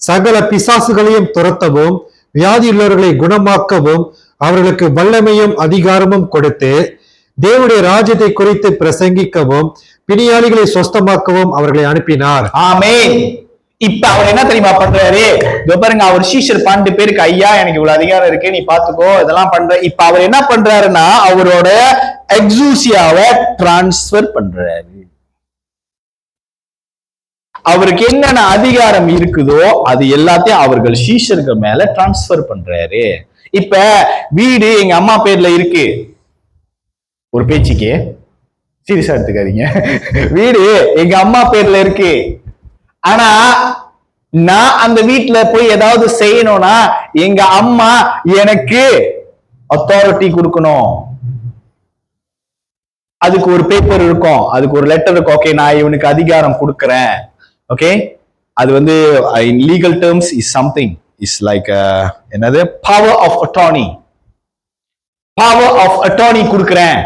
சகல பிசாசுகளையும் துரத்தவும் வியாதியுள்ளவர்களை குணமாக்கவும் அவர்களுக்கு வல்லமையும் அதிகாரமும் கொடுத்து தேவனுடைய ராஜ்யத்தை குறித்து பிரசங்கிக்கவும் பிணியாளிகளை சொஸ்தமாக்கவும் அவர்களை அனுப்பினார். ஆமென். இப்ப அவர் என்ன தெரியுமா பண்றாரு? பாருங்க, அவர் சீஷர் 12 பேருக்கு, ஐயா எனக்கு இவ்வளவு அதிகாரம் இருக்கு, நீ பாத்துக்கோ, இதெல்லாம் பண்ற. இப்ப அவர் என்ன பண்றாருன்னா அவரோட எக்ஸூசியாவை டிரான்ஸ்பர் பண்றாரு. அவருக்கு என்னென்ன அதிகாரம் இருக்குதோ அது எல்லாத்தையும் அவர்கள் சீஷர்கள் மேல டிரான்ஸ்பர் பண்றாரு. இப்ப வீடு எங்க அம்மா பேர்ல இருக்கு, ஒரு பேச்சுக்கு சீரியஸா எடுத்துக்காதீங்க. வீடு எங்க அம்மா பேர்ல இருக்கு, ஆனா நான் அந்த வீட்டுல போய் ஏதாவது செய்யணும்னா எங்க அம்மா எனக்கு அத்தாரிட்டி கொடுக்கணும். அதுக்கு ஒரு பேப்பர் இருக்கும், அதுக்கு ஒரு லெட்டர் இருக்கும். ஓகே, நான் இவனுக்கு அதிகாரம் கொடுக்கறேன். ஓகே, அது வந்து இன் legal terms is something is like என்னது, பவர் ஆஃப் அட்டார்னி கொடுக்கறேன்.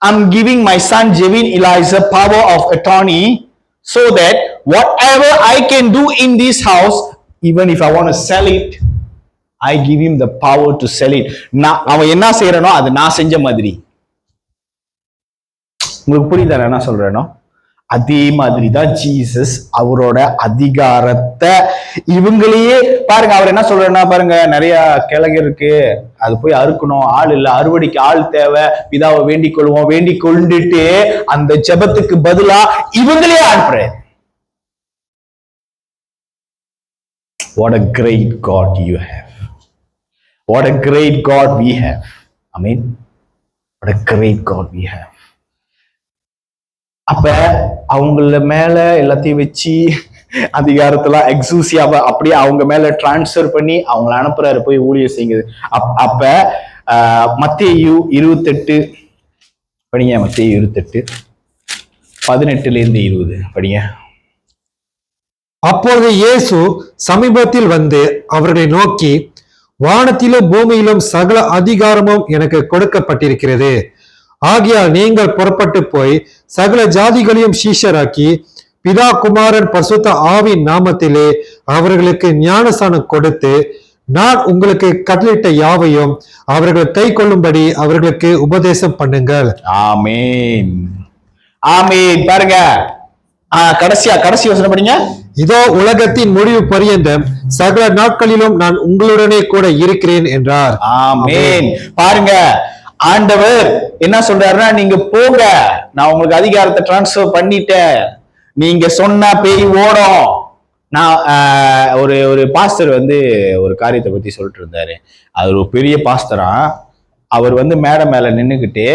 I'm giving my son Jevin Elijah power of attorney so that whatever I can do in this house, even if I want to sell it, I give him the power to sell it. அவன் என்ன செய்யறானோ அது நான் செஞ்ச மாதிரி. உங்களுக்கு புரியுதா என்ன சொல்றேனோ? அதே மாதிரிதான் ஜீசஸ் அவரோட அதிகாரத்தை இவங்களையே பாருங்க. அவர் என்ன சொல்றேன்னா பாருங்க, நிறைய கிழங்கு இருக்கு, அது போய் அறுக்கணும், ஆள் இல்ல, அறுவடைக்கு ஆள் தேவை, பிதாவை வேண்டிக் கொள்வோம், வேண்டிக் கொண்டுட்டு அந்த ஜெபத்துக்கு பதிலா இவங்களே அனுப்புறாரு. What a great God you have. What a great God we have. Amen. What a great God we have. அப்ப அவங்கள மேல எல்லாத்தையும் வச்சு அதிகாரத்துல எக்ஸூசியாவை அப்படியே அவங்க மேல டிரான்ஸ்பர் பண்ணி அவங்கள அனுப்புறாரு, போய் ஊழியர் செய்யுது. அப்ப மத்தேயு 28 படிங்க. மத்தேயு 28 18 20 படிங்க. அப்பொழுது இயேசு சமீபத்தில் வந்து அவர்களை நோக்கி, வானத்திலும் பூமியிலும் சகல அதிகாரமும் எனக்கு கொடுக்கப்பட்டிருக்கிறது. ஆகையால் நீங்கள் புறப்பட்டு போய் சகல ஜாதிகளையும் சீஷராக்கி பிதா குமாரன் பரிசுத்த ஆவியின் நாமத்திலே அவர்களுக்கு ஞானஸ்நானம் கொடுத்து, நான் உங்களுக்கு கட்டளையிட்ட யாவையும் அவர்கள் கை கொள்ளும்படி அவர்களுக்கு உபதேசம் பண்ணுங்கள். ஆமென். ஆமென். பாருங்க, கடைசி வசனம் படிங்க. இதோ உலகத்தின் முடிவு பரியந்தம் சகல நாட்களிலும் நான் உங்களுடனே கூட இருக்கிறேன் என்றார். ஆமென். பாருங்க, ஆண்டவர் என்ன சொல்றாருன்னா, நீங்க போங்க, நான் உங்களுக்கு அதிகாரத்தை டிரான்ஸ்பர் பண்ணிட்டேன், நீங்க சொன்ன பேய் ஓடும். நான் ஒரு பாஸ்டர் வந்து ஒரு காரியத்தை பத்தி சொல்லிட்டு இருந்தாரு. அவர் ஒரு பெரிய பாஸ்டரா. அவர் வந்து மேடை மேல நின்னுக்கிட்டு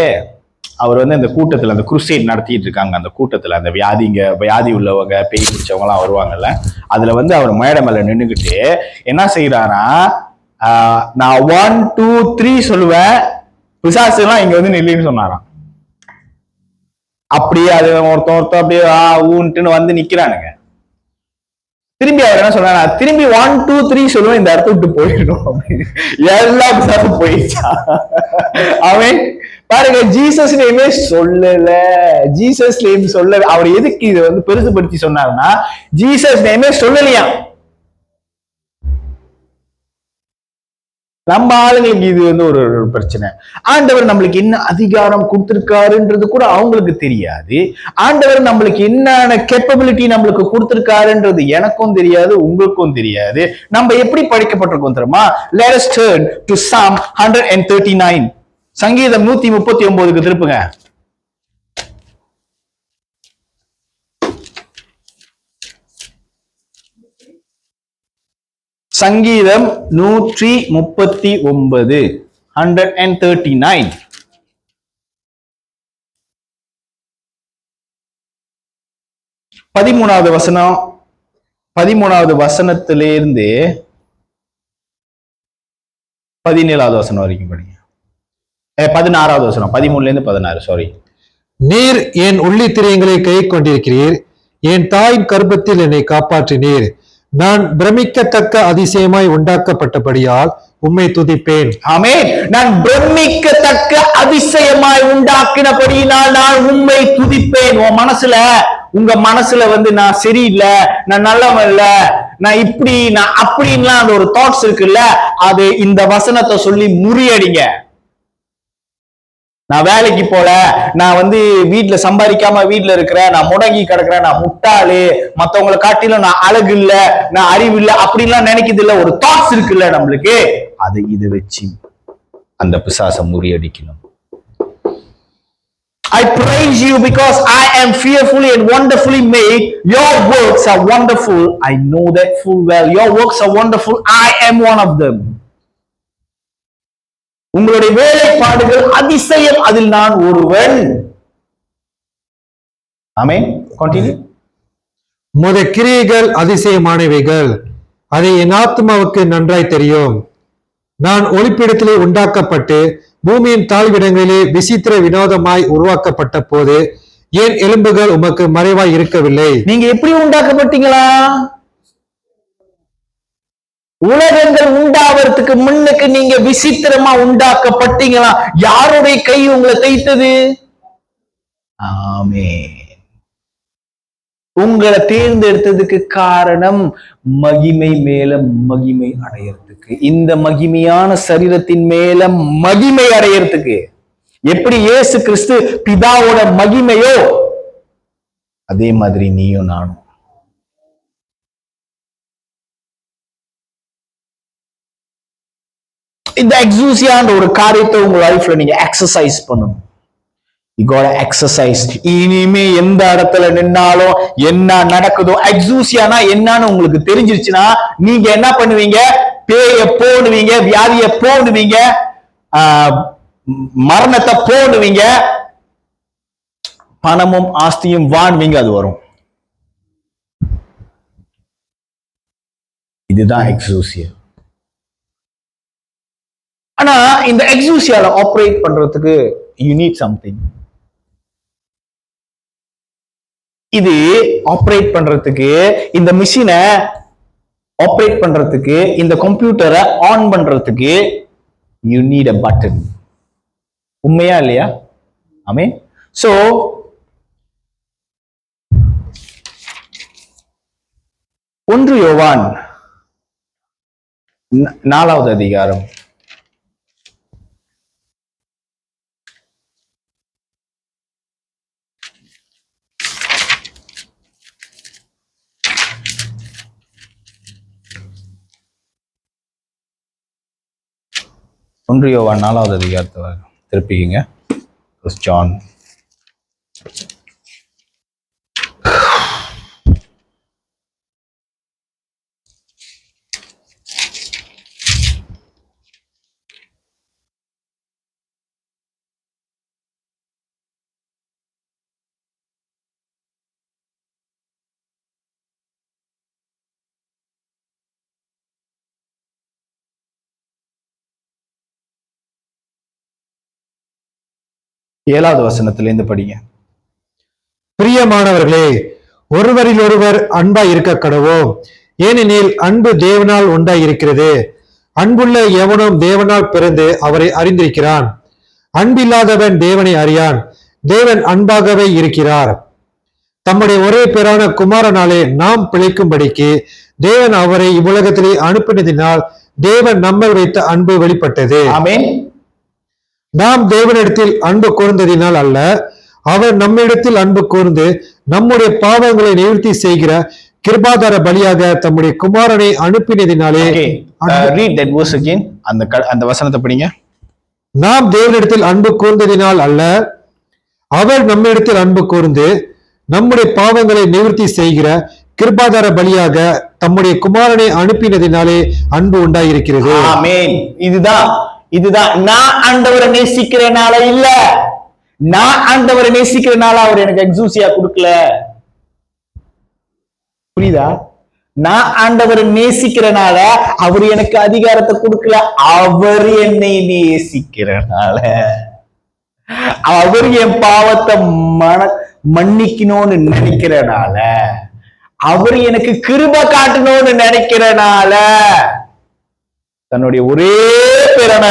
அவர் வந்து அந்த கூட்டத்துல, அந்த குருசைட் நடத்திட்டு இருக்காங்க, அந்த கூட்டத்துல அந்த வியாதி உள்ளவங்க, பேய் பிடிச்சவங்க எல்லாம் வருவாங்கல்ல, அதுல வந்து அவர் மேடை மேல நின்னுக்கிட்டு என்ன செய்யறாரா, நான் 1 2 3 சொல்லுவேன், பிசாசு எல்லாம் இங்க வந்து நில்லுன்னு சொன்னாராம். அப்படியே அது ஒருத்தன் அப்படியே ஊன்ட்டுன்னு வந்து நிக்கிறானுங்க. திரும்பி அவர் என்ன சொல்றாரு, திரும்பி 1 2 3 சொல்லுவேன், இந்த இடத்த விட்டு போயிடணும் அப்படின்னு. எல்லா பிசாசும் போயிடுச்சா? அவன் பாருங்க, ஜீசஸ் நேமே சொல்லல, ஜீசஸ் நேம் சொல்லல. அவர் எதுக்கு இதை வந்து பெருசுபடுத்தி சொன்னாருன்னா, ஜீசஸ் நேமே சொல்லலையா. நம்ம ஆளுங்களுக்கு இது வந்து ஒரு பிரச்சனை. ஆண்டவர் நம்மளுக்கு என்ன அதிகாரம் கொடுத்திருக்காருன்றது கூட அவங்களுக்கு தெரியாது. ஆண்டவர் நம்மளுக்கு என்னென்ன கேப்பபிலிட்டி நம்மளுக்கு கொடுத்திருக்காருன்றது எனக்கும் தெரியாது, உங்களுக்கும் தெரியாது. நம்ம எப்படி படிக்கப்பட்டிருக்கோம் தெரியுமா? Let us turn to Psalm 139. சங்கீதம் 139க்கு திருப்புங்க. சங்கீதம் 139 139. 13வது வசனம், 13வது வசனத்திலிருந்து 17வது வசனம் வரைக்கும் படிங்க. 16வது வசனம், 13ல இருந்து 16. சாரி. நீர் என் உள்ளித்திரியங்களை கை கொண்டிருக்கிறீர், என் தாயின் கர்ப்பத்தில் என்னை காப்பாற்றினீர். நான் பிரமிக்கத்தக்க அதிசயமாய் உண்டாக்கப்பட்டபடியால் உம்மை துதிப்பேன். ஆமென். நான் பிரமிக்கத்தக்க அதிசயமாய் உண்டாக்கினபடியினால் நான் உம்மை துதிப்பேன். உங்க மனசுல வந்து நான் சரியில்லை, நான் நல்லவன் இல்ல, நான் இப்படி, நான் அப்படின்லாம் அந்த ஒரு தாட்ஸ் இருக்குல்ல, அது இந்த வசனத்தை சொல்லி முறியடிங்க. நான் வேலைக்கு போல, நான் வந்து வீட்டுல சம்பாதிக்காம வீட்டுல இருக்கிறேன், நான் முடங்கி கிடக்குறேன், நான் முட்டாளு, மத்தவங்களை காட்டிலும் நான் அழகு இல்ல, நான் அறிவு இல்ல, அப்படின்லாம் நினைக்கிறது இல்ல. ஒரு தாட்ஸ் இருக்குல்ல நம்மளுக்கு, அது இது வச்சு அந்த பிசாசை முறியடிக்கணும். I praise you because I am fearfully and wonderfully made. Your works are wonderful. I know that full well. Your works are wonderful. I am one of them. உங்களுடைய வேலைப்பாடுகள் அதிசயம், அதில் நான் ஒருவன். ஆமென். கண்டினியூ. உமது கிரியைகள் அதிசயமானவைகள், அதை என் ஆத்மாவுக்கு நன்றாய் தெரியும். நான் ஒளிப்பிடத்திலே உண்டாக்கப்பட்டு பூமியின் தாழ்விடங்களிலே விசித்திர வினோதமாய் உருவாக்கப்பட்ட போது ஏன் எலும்புகள் உமக்கு மறைவாய் இருக்கவில்லை? நீங்க எப்படி உண்டாக்கப்பட்டீங்களா? உலகங்கள் உண்டாவதுக்கு முன்னுக்கு நீங்க விசித்திரமா உண்டாக்கப்பட்டீங்களா? யாருடைய கை உங்களை தைத்தது? ஆமென். உங்களை தேர்ந்தெடுத்ததுக்கு காரணம் மகிமை மேல மகிமை அடையறதுக்கு, இந்த மகிமையான சரீரத்தின் மேல மகிமை அடையறதுக்கு. எப்படி இயேசு கிறிஸ்து பிதாவோட மகிமையோ அதே மாதிரி நீயும் நானும். இந்த எக்ஸூசியான்ற ஒரு காரியத்தை உங்க லைஃப்ல நீங்க எக்ஸசைஸ் பண்ணணும். You gotta exercise. இனிமே எந்த இடத்துல நின்னாலும் என்ன நடக்குதோ, எக்ஸூசியானா என்னன்னு உங்களுக்கு தெரிஞ்சிருச்சுன்னா நீங்க என்ன பண்ணுவீங்க? பேய போடுவீங்க, வியாதிய போடுவீங்க, மரணத்தை போடுவீங்க, பணமும் ஆஸ்தியும் வாங்குவீங்க. அது வரும். இதுதான் எக்ஸூசியா. ஆனா இந்த எக்ஸூசியால ஆபரேட் பண்றதுக்கு யூ நீட் சம்திங். இது ஆபரேட் பண்றதுக்கு, இந்த மிஷினை ஆபரேட் பண்றதுக்கு, இந்த கம்ப்யூட்டரை ஆன் பண்றதுக்கு யூ நீட் அ பட்டன். உண்மையா இல்லையா? ஆமென். சோ ஒன்று யோவான் 4வது அதிகாரம் 4வது அதிகாரத்தை திருப்பிக்கிங்க. ஜான் ஏழாவது வசனத்திலிருந்து படிங்க. பிரியமானவர்களே, ஒருவரில் ஒருவர் அன்பாய் இருக்க கடவோம். ஏனெனில் அன்பு தேவனால் உண்டாய் இருக்கிறது. அன்புள்ள எவனும் தேவனால் பிறந்து அவரை அறிந்திருக்கிறான். அன்பில்லாதவன் தேவனை அறியான். தேவன் அன்பாகவே இருக்கிறார். தம்முடைய ஒரே பேரான குமாரனாலே நாம் பிழைக்கும்படிக்கு தேவன் அவரை இவ்வுலகத்திலே அனுப்பினதினால் தேவன் நம்மை வைத்த அன்பு வெளிப்பட்டது. ஆமென். நாம் தேவனிடத்தில் அன்பு கூர்ந்ததினால் அல்ல, அவர் நம்மிடத்தில் அன்பு கூர்ந்து நம்முடைய பாவங்களை நிவர்த்தி செய்கிற கிருபாதார பலியாக தம்முடைய குமாரனை அனுப்பினதினாலே. Read that verse again. அந்த வசனத்தை படிங்க. நாம் தேவனிடத்தில் அன்பு கூர்ந்ததினால் அல்ல, அவர் நம்மிடத்தில் அன்பு கூர்ந்து நம்முடைய பாவங்களை நிவர்த்தி செய்கிற கிருபாதார பலியாக தம்முடைய குமாரனை அனுப்பினதினாலே அன்பு உண்டாயிருக்கிறது. ஆமென். இதுதான் நான் ஆண்டவரை நேசிக்கிறனால இல்ல, நான் ஆண்டவரை நேசிக்கிறனால அவர் எனக்கு எக்ஸூசியா கொடுக்கல. புரியுதா? நான் ஆண்டவரை நேசிக்கிறனால அவர் எனக்கு அதிகாரத்தை கொடுக்கல. அவர் என்னை நேசிக்கிறனால, அவர் என் பாவத்தை மன்னிக்கணும்னு நினைக்கிறனால, அவர் எனக்கு கிருபை காட்டணும்னு நினைக்கிறனால தன்னுடைய ஒரே பேரான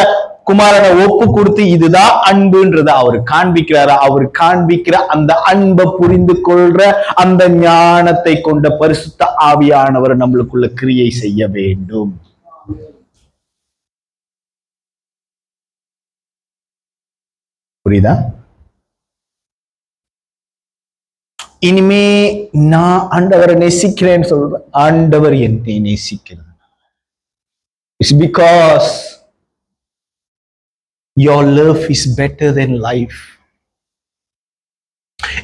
குமாரனை ஒப்பு கொடுத்து இதுதான் அன்புன்றத அவர் காண்பிக்கிறாரா? அவர் காண்பிக்கிற அந்த அன்பை புரிந்து கொள்ற அந்த ஞானத்தை கொண்ட பரிசுத்த ஆவியானவர் நம்மளுக்குள்ள கிரியை செய்ய வேண்டும். புரியுதா? இனிமே நான் ஆண்டவரை நேசிக்கிறேன்னு சொல்றேன். ஆண்டவர் என்னை நேசிக்கிறார். It's because your love is better than life.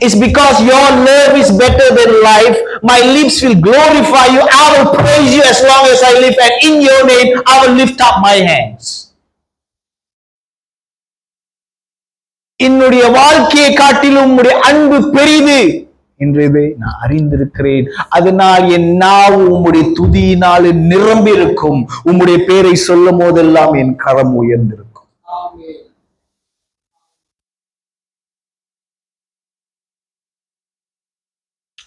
It's because your love is better than life. My lips will glorify you. I will praise you as long as I live, and in your name I will lift up my hands. என்னுடைய வாழ்க்கையை காட்டிலும் உம்முடைய அன்பு பெரிது என்றதை நான் அறிந்திருக்கிறேன். அதனால் என் நாவு உம்முடைய துதியினால் நிரம்பி இருக்கும். உம்முடைய பேரை சொல்லும் போதெல்லாம் என் கரம் உயர்ந்திருக்கும்.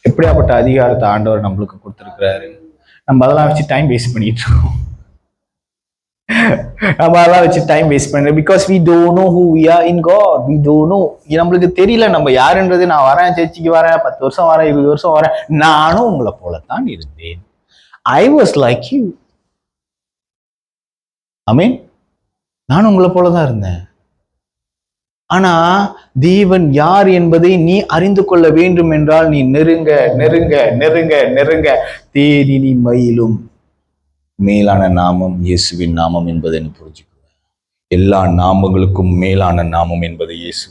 எப்படியாப்பட்ட அதிகாரத்தை ஆண்டவர் நம்மளுக்கு கொடுத்திருக்கிறாரு. நம்ம அதெல்லாம் வச்சு டைம் வேஸ்ட் பண்ணிட்டு இருக்கோம். நம்ம அதெல்லாம் வச்சு டைம் வேஸ்ட் பண்றோம். Because we don't know who we are in God. We don't know. நம்மளுக்கு தெரியல நம்ம யாருன்றது. நான் வரேன், சர்ச்சுக்கு வரேன், 10 வருஷம் வரேன், 20 வருஷம் வரேன். நானும் உங்களை போலத்தான் இருந்தேன். I was like you. ஆமென். நானும் உங்களை போலதான் இருந்தேன். ஆனா தேவன் யார் என்பதை நீ அறிந்து கொள்ள வேண்டும் என்றால் நீ நெருங்க நெருங்க நெருங்க நெருங்க தேடி நீ மயிலும் மேலான நாமம் இயேசுவின் நாமம் என்பதை நீ புரிஞ்சுக்குவ. எல்லா நாமங்களுக்கும் மேலான நாமம் என்பது இயேசு.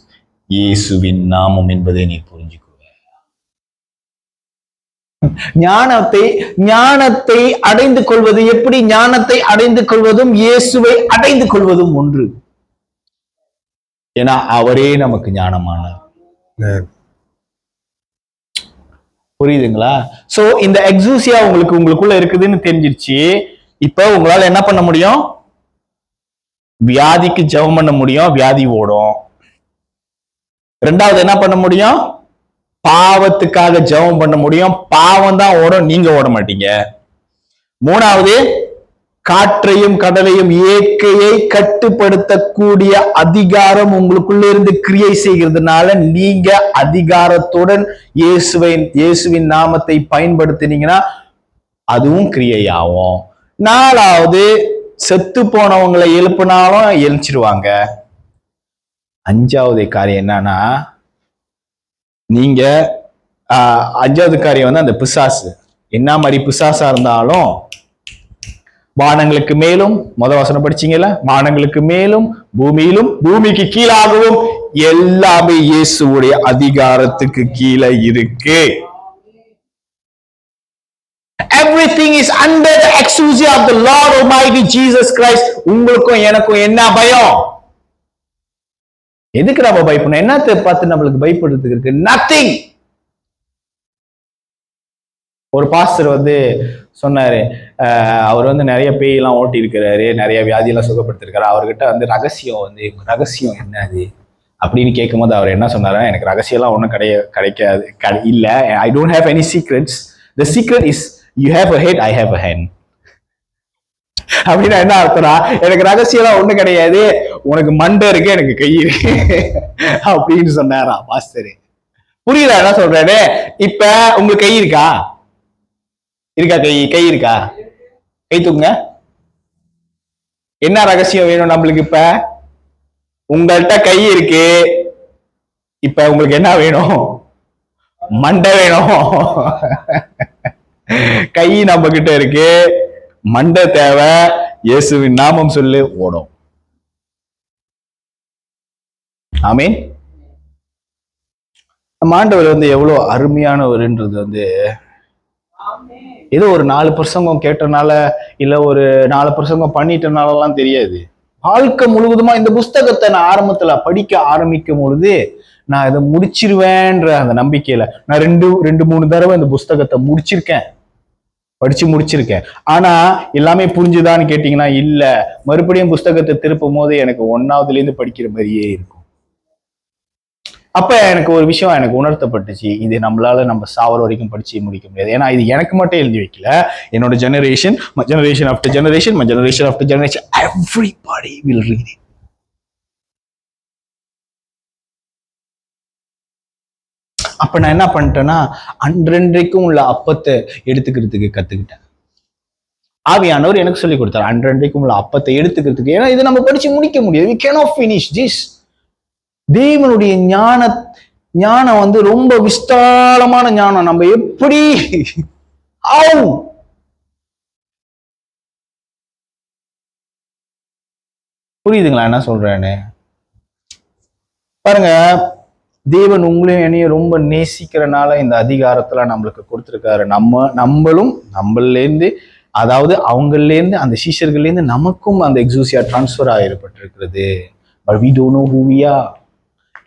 இயேசுவின் நாமம் என்பதை நீ புரிஞ்சுக்குவ. ஞானத்தை அடைந்து கொள்வது எப்படி? ஞானத்தை அடைந்து கொள்வதும் இயேசுவை அடைந்து கொள்வதும் ஒன்று. ஏன்னா அவரே நமக்கு ஞானமானார். புரியுதுங்களா? சோ இந்த எக்ஸூசியா உங்களுக்குள்ள இருக்குதுன்னு தெரிஞ்சிருச்சு. இப்ப உங்களால என்ன பண்ண முடியும்? வியாதிக்கு ஜெபம் பண்ண முடியும், வியாதி ஓடும். ரெண்டாவது என்ன பண்ண முடியும்? பாவத்துக்காக ஜெபம் பண்ண முடியும், பாவம் தான் ஓடும், நீங்க ஓட மாட்டீங்க. மூணாவது, காற்றையும் கடலையும் இயற்கையை கட்டுப்படுத்தக்கூடிய அதிகாரம் உங்களுக்குள்ள இருந்து கிரியை செய்கிறதுனால நீங்க அதிகாரத்துடன் இயேசுவின் நாமத்தை பயன்படுத்தினீங்கன்னா அதுவும் கிரியையாகும். நாலாவது, செத்து போனவங்களை எழுப்பினாலும் எழுச்சிருவாங்க. அஞ்சாவது காரியம் என்னன்னா, நீங்க அஞ்சாவது காரியம் வந்து அந்த பிசாசு என்ன மாதிரி பிசாசா இருந்தாலும் வானங்களுக்கு மேலும், முத வசனம் படிச்சீங்கல்ல, வானங்களுக்கு மேலும் பூமியிலும் பூமிக்கு கீழாகவும் எல்லாமே இயேசுவுடைய அதிகாரத்துக்கு கீழே இருக்கு. Everything is under the exousia of the Lord Almighty Jesus Christ. உங்களுக்கும் எனக்கும் என்ன பயம்? எதுக்கு நம்ம பயப்படணும்? என்னத்தை பார்த்து நம்மளுக்கு பயப்படுறதுக்கு இருக்கு? Nothing. ஒரு பாஸ்டர் வந்து சொன்னாரு, அவர் வந்து நிறைய பேயெல்லாம் ஓட்டி இருக்கிறாரு, நிறைய வியாதியெல்லாம் சுகப்படுத்திருக்காரு. அவர்கிட்ட வந்து ரகசியம் என்னது அப்படின்னு கேட்கும்போது அவர் என்ன சொன்னாரு, எனக்கு ரகசியம்லாம் ஒன்றும் கிடைக்காது, இல்ல, I don't have any secrets. The secret is you have a head, I have a hand. அப்படின்னா என்ன அர்த்தம்னா, எனக்கு ரகசியம்லாம் ஒண்ணும் கிடையாது, உனக்கு மண்டை இருக்கு, எனக்கு கை இருக்கு அப்படின்னு சொன்னாரா பாஸ்டர். புரியுதா என்ன சொல்றாரு? இப்ப உங்களுக்கு கை இருக்கா? கை இருக்கா? கை தூக்குங்க. என்ன ரகசியம் வேணும் நம்மளுக்கு? இப்ப உங்கள்கிட்ட கை இருக்கு, இப்ப உங்களுக்கு என்ன வேணும்? மண்டை வேணும். கை நம்ம கிட்ட இருக்கு, மண்டை தேவை. இயேசுவின் நாமம் சொல்லு, ஓடும். ஆமீன். நம்ம ஆண்டவர் வந்து எவ்வளவு அருமையானவர்ன்றது வந்து ஏதோ ஒரு 4 பிரசங்கம் கேட்டனால இல்ல ஒரு 4 பிரசங்கம் பண்ணிட்டனாலலாம் தெரியாது. வாழ்க்கை முழுவதுமா இந்த புஸ்தகத்தை நான் ஆரம்பத்துல படிக்க ஆரம்பிக்கும் பொழுது நான் இதை முடிச்சிருவேன்ற அந்த நம்பிக்கையில நான் 2-3 தடவை இந்த புஸ்தகத்தை படிச்சு முடிச்சிருக்கேன். ஆனா எல்லாமே புரிஞ்சுதான்னு கேட்டீங்கன்னா இல்ல. மறுபடியும் புஸ்தகத்தை திருப்பும் போது எனக்கு 1ஆவதுல இருந்து படிக்கிற மாதிரியே இருக்கும். அப்ப எனக்கு ஒரு விஷயம் எனக்கு உணர்த்தப்பட்டுச்சு, இது நம்ம சாவர வரைக்கும் படிச்சு முடிக்க முடியாது. ஏன்னா இது எனக்கு மட்டும் எழுதி வைக்கல, என்னோட generation after generation everybody will read it. அப்ப நான் என்ன பண்ணிட்டேன்னா, அன்றன்றைக்கும் உள்ள அப்பத்தை எடுத்துக்கிறதுக்கு கத்துக்கிட்டேன். ஆவியானவர் எனக்கு சொல்லி கொடுத்தார், அன்றன்றைக்கும் உள்ள அப்பத்தை எடுத்துக்கிறதுக்கு. ஏன்னா இது நம்ம படிச்சு முடிக்க முடியாது. we cannot finish this. தேவனுடைய ஞானம் வந்து ரொம்ப விஸ்தாலமான ஞானம். நம்ம எப்படி புரியுதுங்களா என்ன சொல்றேன்னு? பாருங்க, தேவன் உங்களையும் என்னையும் ரொம்ப நேசிக்கிறனால இந்த அதிகாரத்துல நம்மளுக்கு கொடுத்திருக்காரு. நம்மள இருந்து, அதாவது அவங்கள்ல இருந்து, அந்த சீஷர்கள்ல இருந்து நமக்கும் அந்த எக்ஸூசியா transfer ஆகிருப்பட்டிருக்கிறது. but we don't know who we are.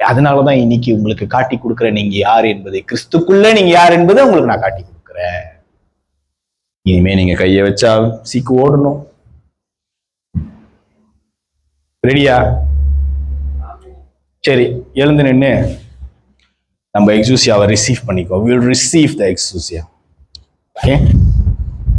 அதனாலதான் இன்னைக்கு உங்களுக்கு காட்டி கொடுக்குறேன் நீங்க யார் என்பதை, கிறிஸ்துக்குள்ள நீங்க யார் என்பதை உங்களுக்கு நான் காட்டி கொடுக்குறேன். இனிமே நீங்க கையை வச்சா சீக்கு ஓடணும். ரெடியா? சரி, எழுந்து நின்று நம்ம எக்ஸூசியாவை ரிசீவ் பண்ணிக்கோ. we will receive the exousia. Okay?